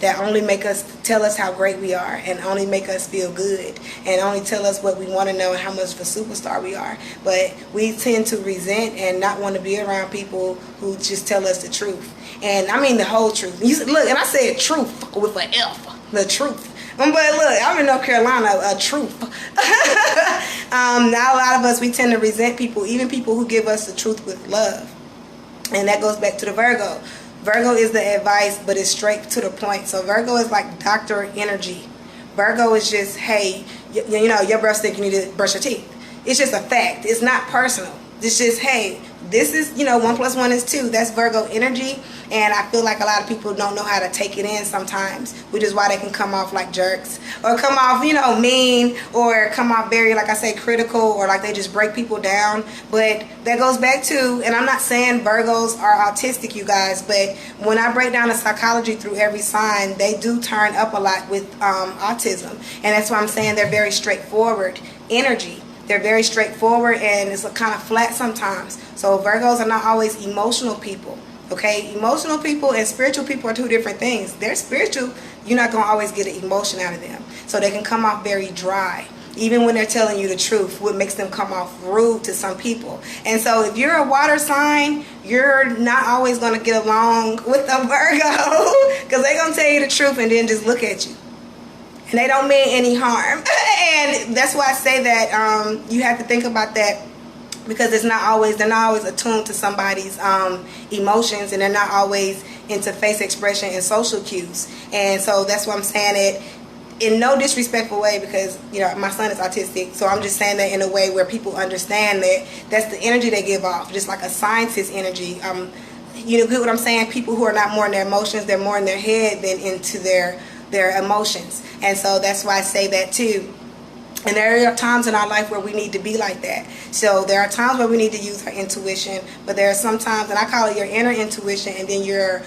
that only make us tell us how great we are and only make us feel good and only tell us what we want to know and how much of a superstar we are. But we tend to resent and not want to be around people who just tell us the truth. And I mean the whole truth. Look, and I said truth with an F, the truth. But look, I'm in North Carolina, truth. Now a lot of us, we tend to resent people, even people who give us the truth with love. And that goes back to the Virgo. Virgo is the advice, but it's straight to the point. So Virgo is like doctor energy. Virgo is just, hey, you know, your breath stink, you need to brush your teeth. It's just a fact. It's not personal. It's just, hey, this is, you know, 1 + 1 is 2. That's Virgo energy. And I feel like a lot of people don't know how to take it in sometimes, which is why they can come off like jerks or come off, you know, mean, or come off very, like I say, critical, or like they just break people down. But that goes back to, and I'm not saying Virgos are autistic, you guys, but when I break down the psychology through every sign, they do turn up a lot with autism. And that's why I'm saying they're very straightforward energy. They're very straightforward, and it's kind of flat sometimes. So Virgos are not always emotional people. Okay, emotional people and spiritual people are two different things. They're spiritual, you're not going to always get an emotion out of them. So they can come off very dry, even when they're telling you the truth, what makes them come off rude to some people. And so if you're a water sign, you're not always going to get along with a Virgo because they're going to tell you the truth and then just look at you. And they don't mean any harm. And that's why I say that you have to think about that, because they're not always attuned to somebody's emotions, and they're not always into face expression and social cues. And so that's why I'm saying it in no disrespectful way, because, you know, my son is autistic, so I'm just saying that in a way where people understand that that's the energy they give off, just like a scientist energy. You know, get what I'm saying? People who are not more in their emotions, they're more in their head than into their emotions. And so that's why I say that too. And there are times in our life where we need to be like that. So there are times where we need to use our intuition, but there are some times, and I call it your inner intuition, and then your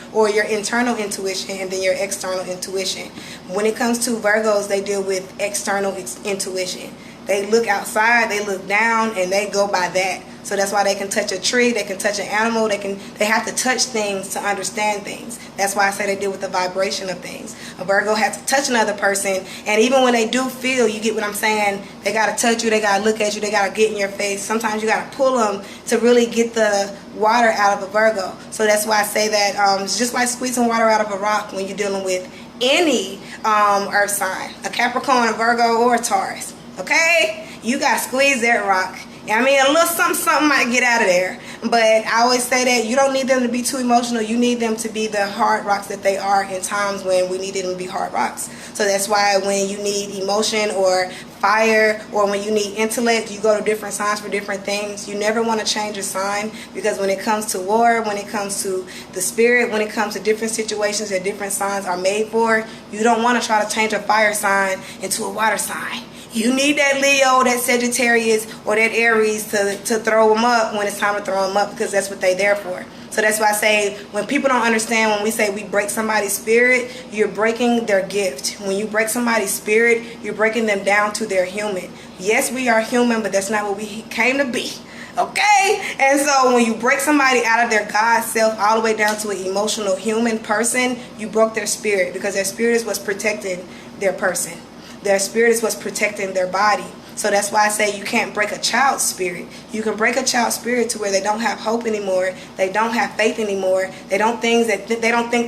internal intuition, and then your external intuition. When it comes to Virgos, they deal with external intuition. They look outside, they look down, and they go by that. So that's why they can touch a tree, they can touch an animal, they have to touch things to understand things. That's why I say they deal with the vibration of things. A Virgo has to touch another person, and even when they do feel, you get what I'm saying, they got to touch you, they got to look at you, they got to get in your face. Sometimes you got to pull them to really get the water out of a Virgo. So that's why I say that it's just like squeezing water out of a rock when you're dealing with any earth sign, a Capricorn, a Virgo, or a Taurus. Okay? You got to squeeze that rock. I mean, a little something might get out of there. But I always say that you don't need them to be too emotional. You need them to be the hard rocks that they are in times when we needed them to be hard rocks. So that's why when you need emotion or fire, or when you need intellect, you go to different signs for different things. You never want to change a sign, because when it comes to war, when it comes to the spirit, when it comes to different situations that different signs are made for, you don't want to try to change a fire sign into a water sign. You need that Leo, that Sagittarius, or that Aries to throw them up when it's time to throw them up, because that's what they're there for. So that's why I say, when people don't understand, when we say we break somebody's spirit, you're breaking their gift. When you break somebody's spirit, you're breaking them down to their human. Yes, we are human, but that's not what we came to be. Okay? And so when you break somebody out of their God self all the way down to an emotional human person, you broke their spirit, because their spirit is what's protecting their person. Their spirit is what's protecting their body. So that's why I say you can't break a child's spirit. You can break a child's spirit to where they don't have hope anymore. They don't have faith anymore. They don't think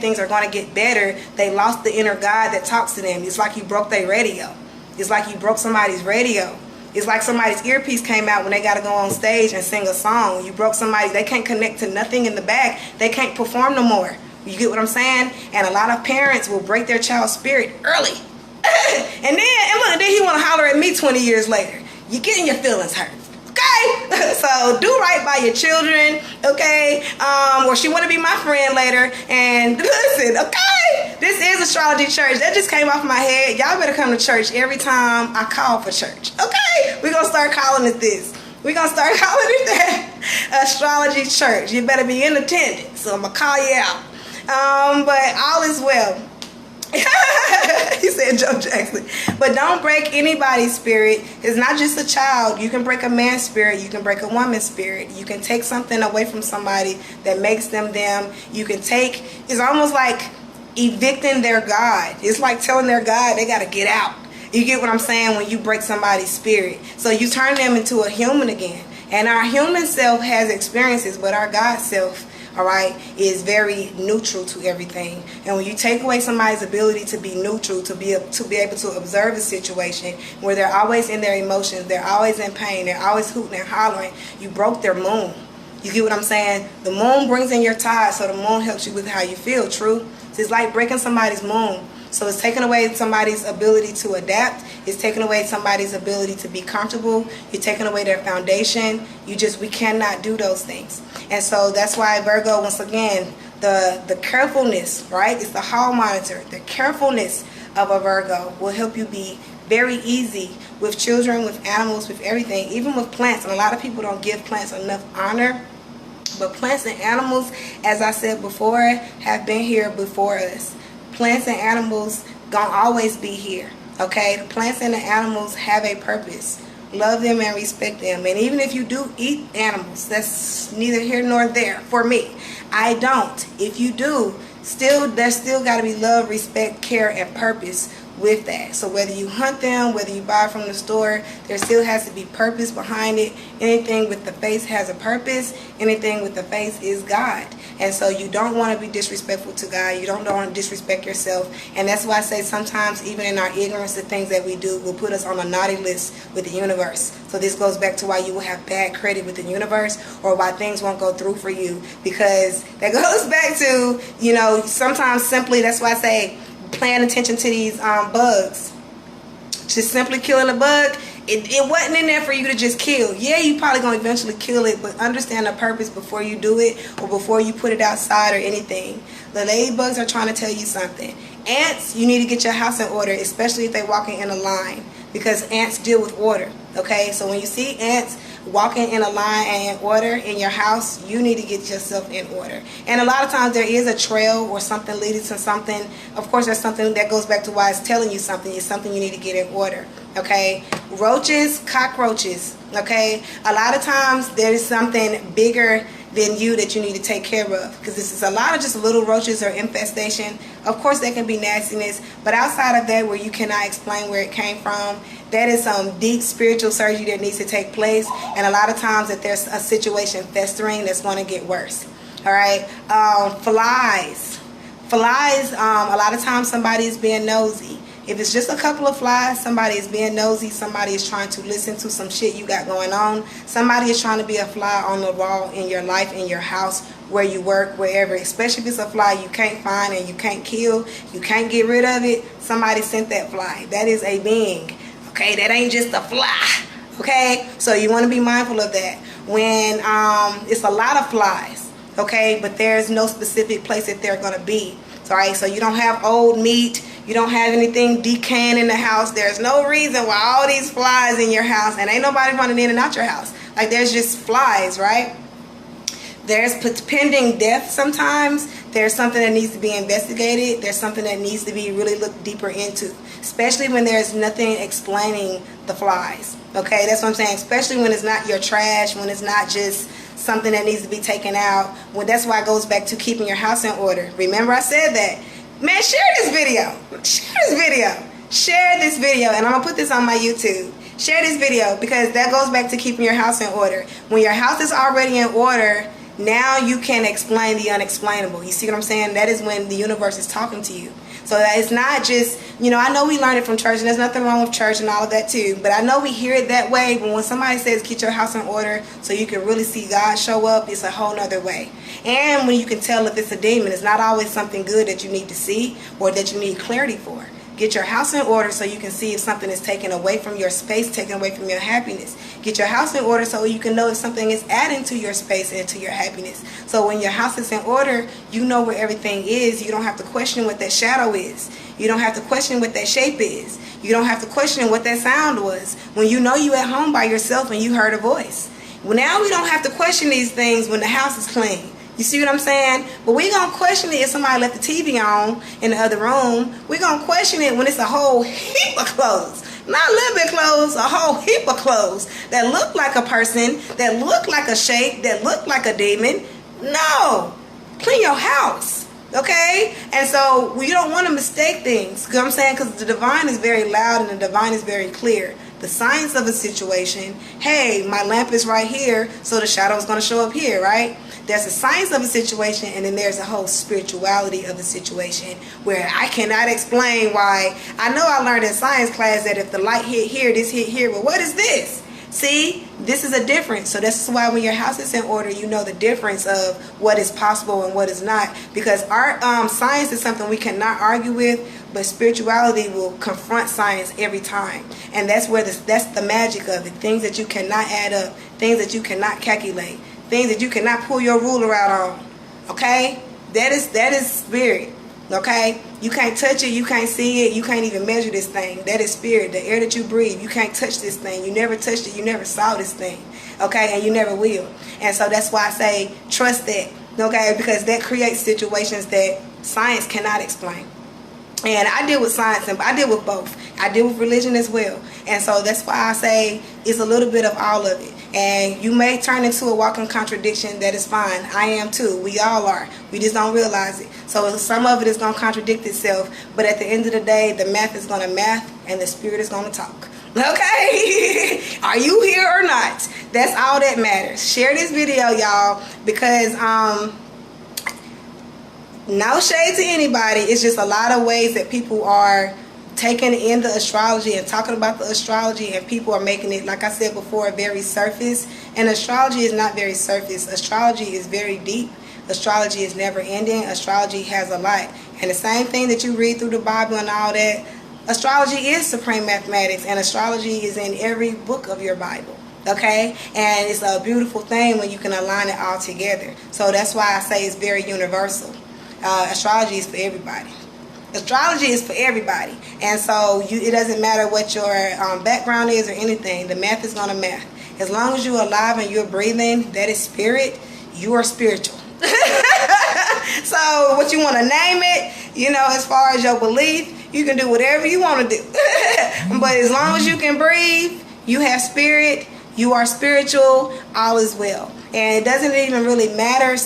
things are going to get better. They lost the inner God that talks to them. It's like you broke their radio. It's like you broke somebody's radio. It's like somebody's earpiece came out when they got to go on stage and sing a song. You broke somebody. They can't connect to nothing in the back. They can't perform no more. You get what I'm saying? And a lot of parents will break their child's spirit early. And then he want to holler at me 20 years later. You're getting your feelings hurt. Okay? So do right by your children. Okay? Or she want to be my friend later. And listen, okay? This is Astrology Church. That just came off my head. Y'all better come to church every time I call for church. Okay? We're going to start calling it this. We're going to start calling it that. Astrology Church. You better be in attendance. So I'm going to call you out. But all is well. He said Joe Jackson. But don't break anybody's spirit. It's not just a child. You can break a man's spirit. You can break a woman's spirit. You can take something away from somebody that makes them them. You can take, it's almost like evicting their God. It's like telling their God they got to get out. You get what I'm saying? When you break somebody's spirit. So you turn them into a human again. And our human self has experiences, but our God self, all right, is very neutral to everything. And when you take away somebody's ability to be neutral, to be able to observe the situation, where they're always in their emotions, they're always in pain, they're always hooting and hollering, you broke their moon. You get what I'm saying? The moon brings in your tide, so the moon helps you with how you feel, true? So it's like breaking somebody's moon. So it's taking away somebody's ability to adapt. It's taking away somebody's ability to be comfortable. You're taking away their foundation. We cannot do those things. And so that's why Virgo, once again, the carefulness, right? It's the hall monitor. The carefulness of a Virgo will help you be very easy with children, with animals, with everything, even with plants. And a lot of people don't give plants enough honor. But plants and animals, as I said before, have been here before us. Plants and animals gonna always be here, okay? The plants and the animals have a purpose. Love them and respect them. And even if you do eat animals, that's neither here nor there for me. I don't. If you do, there's still got to be love, respect, care, and purpose with that. So whether you hunt them, whether you buy from the store, there still has to be purpose behind it. Anything with the face has a purpose. Anything with the face is God. And so you don't want to be disrespectful to God. You don't want to disrespect yourself. And that's why I say sometimes even in our ignorance, the things that we do will put us on a naughty list with the universe. So this goes back to why you will have bad credit with the universe, or why things won't go through for you. Because that goes back to, sometimes simply, that's why I say paying attention to these bugs. Just simply killing a bug, it wasn't in there for you to just kill. Yeah, you probably gonna eventually kill it, but understand the purpose before you do it, or before you put it outside or anything. The ladybugs are trying to tell you something. Ants, you need to get your house in order, especially if they're walking in a line, because ants deal with order. Okay, so when you see ants walking in a line and in order in your house, you need to get yourself in order. And a lot of times there is a trail or something leading to something. Of course, there's something that goes back to why it's telling you something. It's something you need to get in order. Okay, roaches, cockroaches. Okay, a lot of times there's something bigger than you that you need to take care of, because this is a lot of just little roaches or infestation. Of course, there can be nastiness, but outside of that, where you cannot explain where it came from, that is some deep spiritual surgery that needs to take place. And a lot of times that there's a situation festering that's going to get worse. All right, flies, a lot of times somebody is being nosy. If it's just a couple of flies, somebody is being nosy. Somebody is trying to listen to some shit you got going on. Somebody is trying to be a fly on the wall in your life, in your house, where you work, wherever. Especially if it's a fly you can't find and you can't kill, you can't get rid of it. Somebody sent that fly. That is a being. Okay, that ain't just a fly. Okay, so you want to be mindful of that. When it's a lot of flies, okay, but there's no specific place that they're going to be. All right, so you don't have old meat. You don't have anything decaying in the house. There's no reason why all these flies in your house, and ain't nobody running in and out your house. Like, there's just flies, right? There's pending death sometimes. There's something that needs to be investigated. There's something that needs to be really looked deeper into, especially when there's nothing explaining the flies. Okay, that's what I'm saying. Especially when it's not your trash, when it's not just something that needs to be taken out. Well, that's why it goes back to keeping your house in order. Remember I said that. Man, share this video. Share this video. And I'm going to put this on my YouTube. Share this video, because that goes back to keeping your house in order. When your house is already in order, now you can explain the unexplainable. You see what I'm saying? That is when the universe is talking to you. So that it's not just, I know we learned it from church, and there's nothing wrong with church and all of that too, but I know we hear it that way, but when somebody says get your house in order so you can really see God show up, it's a whole nother way. And when you can tell if it's a demon, it's not always something good that you need to see or that you need clarity for. Get your house in order so you can see if something is taken away from your space, taken away from your happiness. Get your house in order so you can know if something is adding to your space and to your happiness. So when your house is in order, you know where everything is. You don't have to question what that shadow is. You don't have to question what that shape is. You don't have to question what that sound was. When you know you at home by yourself and you heard a voice. Well, now we don't have to question these things when the house is clean. You see what I'm saying? But we're going to question it if somebody left the TV on in the other room. We're going to question it when it's a whole heap of clothes. Not a little bit clothes, a whole heap of clothes that look like a person, that look like a shape, that look like a demon. No. Clean your house. Okay? And so we don't want to mistake things. You know what I'm saying? Because the divine is very loud and the divine is very clear. The science of a situation, hey, my lamp is right here, so the shadow is going to show up here, right? There's a science of a situation, and then there's a whole spirituality of a situation where I cannot explain why. I know I learned in science class that if the light hit here, this hit here, but what is this? See, this is a difference. So this is why when your house is in order, you know the difference of what is possible and what is not. Because our science is something we cannot argue with, but spirituality will confront science every time. And that's where that's the magic of it. Things that you cannot add up, things that you cannot calculate, things that you cannot pull your ruler out on. Okay? That is spirit. Okay? You can't touch it, you can't see it, you can't even measure this thing. That is spirit, the air that you breathe. You can't touch this thing. You never touched it, you never saw this thing. Okay? And you never will. And so that's why I say trust that. Okay? Because that creates situations that science cannot explain. And I deal with science and I deal with both. I deal with religion as well. And so that's why I say it's a little bit of all of it. And you may turn into a walking contradiction. That is fine. I am too. We all are. We just don't realize it. So some of it is going to contradict itself. But at the end of the day, the math is going to math and the spirit is going to talk. Okay? Are you here or not? That's all that matters. Share this video, y'all, because no shade to anybody. It's just a lot of ways that people are taking in the astrology and talking about the astrology, and people are making it, like I said before, very surface. And astrology is not very surface. Astrology is very deep. Astrology is never ending. Astrology has a lot. And the same thing that you read through the Bible and all that, astrology is supreme mathematics, and astrology is in every book of your Bible. Okay? And it's a beautiful thing when you can align it all together. So that's why I say it's very universal. Astrology is for everybody. Astrology is for everybody. And so it doesn't matter what your background is or anything. The math is going to math. As long as you're alive and you're breathing, that is spirit, you are spiritual. So what you want to name it, you know, as far as your belief, you can do whatever you want to do. But as long as you can breathe, you have spirit, you are spiritual, all is well. And it doesn't even really matter.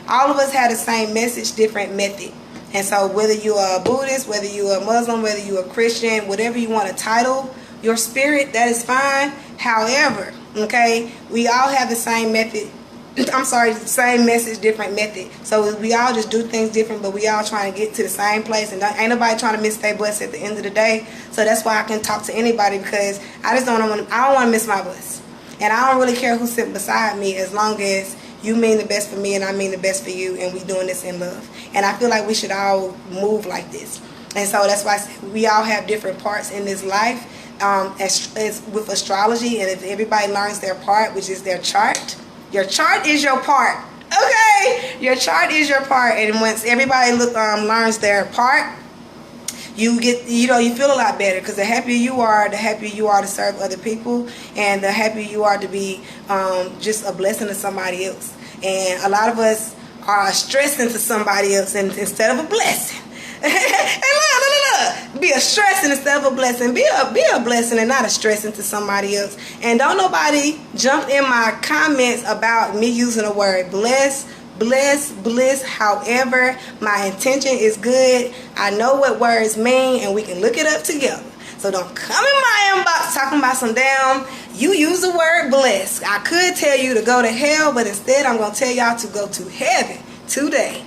All of us have the same message, different method. And so whether you're a Buddhist, whether you're a Muslim, whether you're a Christian, whatever you want to title your spirit, that is fine. However, okay, we all have the same method. I'm sorry, same message, different method. So we all just do things different, but we all trying to get to the same place. And ain't nobody trying to miss their bus at the end of the day. So that's why I can talk to anybody, because I don't want to miss my bus. And I don't really care who's sitting beside me, as long as you mean the best for me and I mean the best for you, and we doing this in love. And I feel like we should all move like this. And so that's why I say we all have different parts in this life, as with astrology. And if everybody learns their part, which is their chart, your chart is your part. Okay? Your chart is your part. And once everybody learns their part, you get, you feel a lot better, because the happier you are to serve other people, and the happier you are to be just a blessing to somebody else. And a lot of us are stressing to somebody else instead of a blessing. Hey, look, be a stressing instead of a blessing. Be a blessing and not a stressing to somebody else. And don't nobody jump in my comments about me using the word bliss. However, my intention is good. I know what words mean, and we can look it up together. So don't come in my inbox talking about some damn, you use the word bless. I could tell you to go to hell, but instead I'm going to tell y'all to go to heaven today.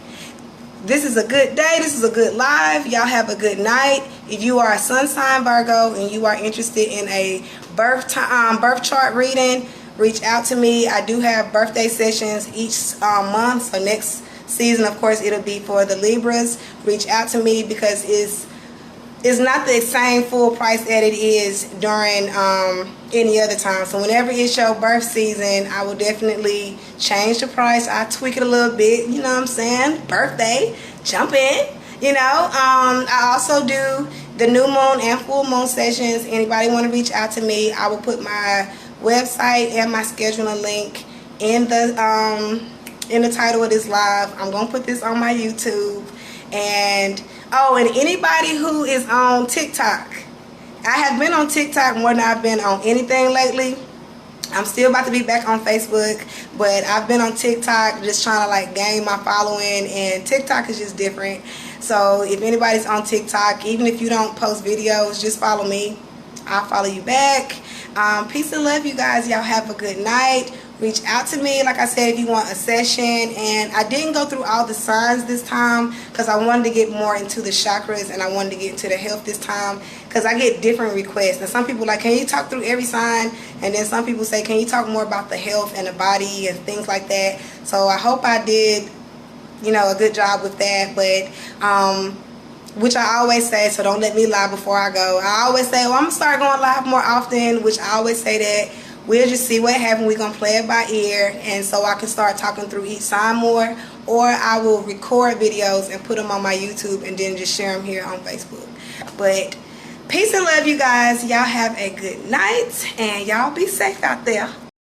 This is a good day. This is a good live. Y'all have a good night. If you are a sun sign Virgo and you are interested in a birth chart reading, reach out to me. I do have birthday sessions each month. So next season, of course, it'll be for the Libras. Reach out to me, because it's not the same full price that it is during any other time. So whenever it's your birth season, I will definitely change the price. I tweak it a little bit, you know what I'm saying? Birthday, jump in, I also do the new moon and full moon sessions. Anybody want to reach out to me, I will put my website and my scheduling link in the title of this live. I'm going to put this on my YouTube. And anybody who is on TikTok, I have been on TikTok more than I've been on anything lately. I'm still about to be back on Facebook, but I've been on TikTok just trying to like gain my following, and TikTok is just different. So if anybody's on TikTok, even if you don't post videos, just follow me. I'll follow you back. Peace and love, you guys. Y'all have a good night. Reach out to me, like I said, if you want a session. And I didn't go through all the signs this time because I wanted to get more into the chakras, and I wanted to get into the health this time because I get different requests. And some people like, can you talk through every sign? And then some people say, can you talk more about the health and the body and things like that? So I hope I did, you know, a good job with that. But which I always say, so don't let me lie before I go. I always say, well, I'm going to start going live more often, which I always say that. We'll just see what happens. We're going to play it by ear, and so I can start talking through each sign more, or I will record videos and put them on my YouTube and then just share them here on Facebook. But peace and love, you guys. Y'all have a good night, and y'all be safe out there.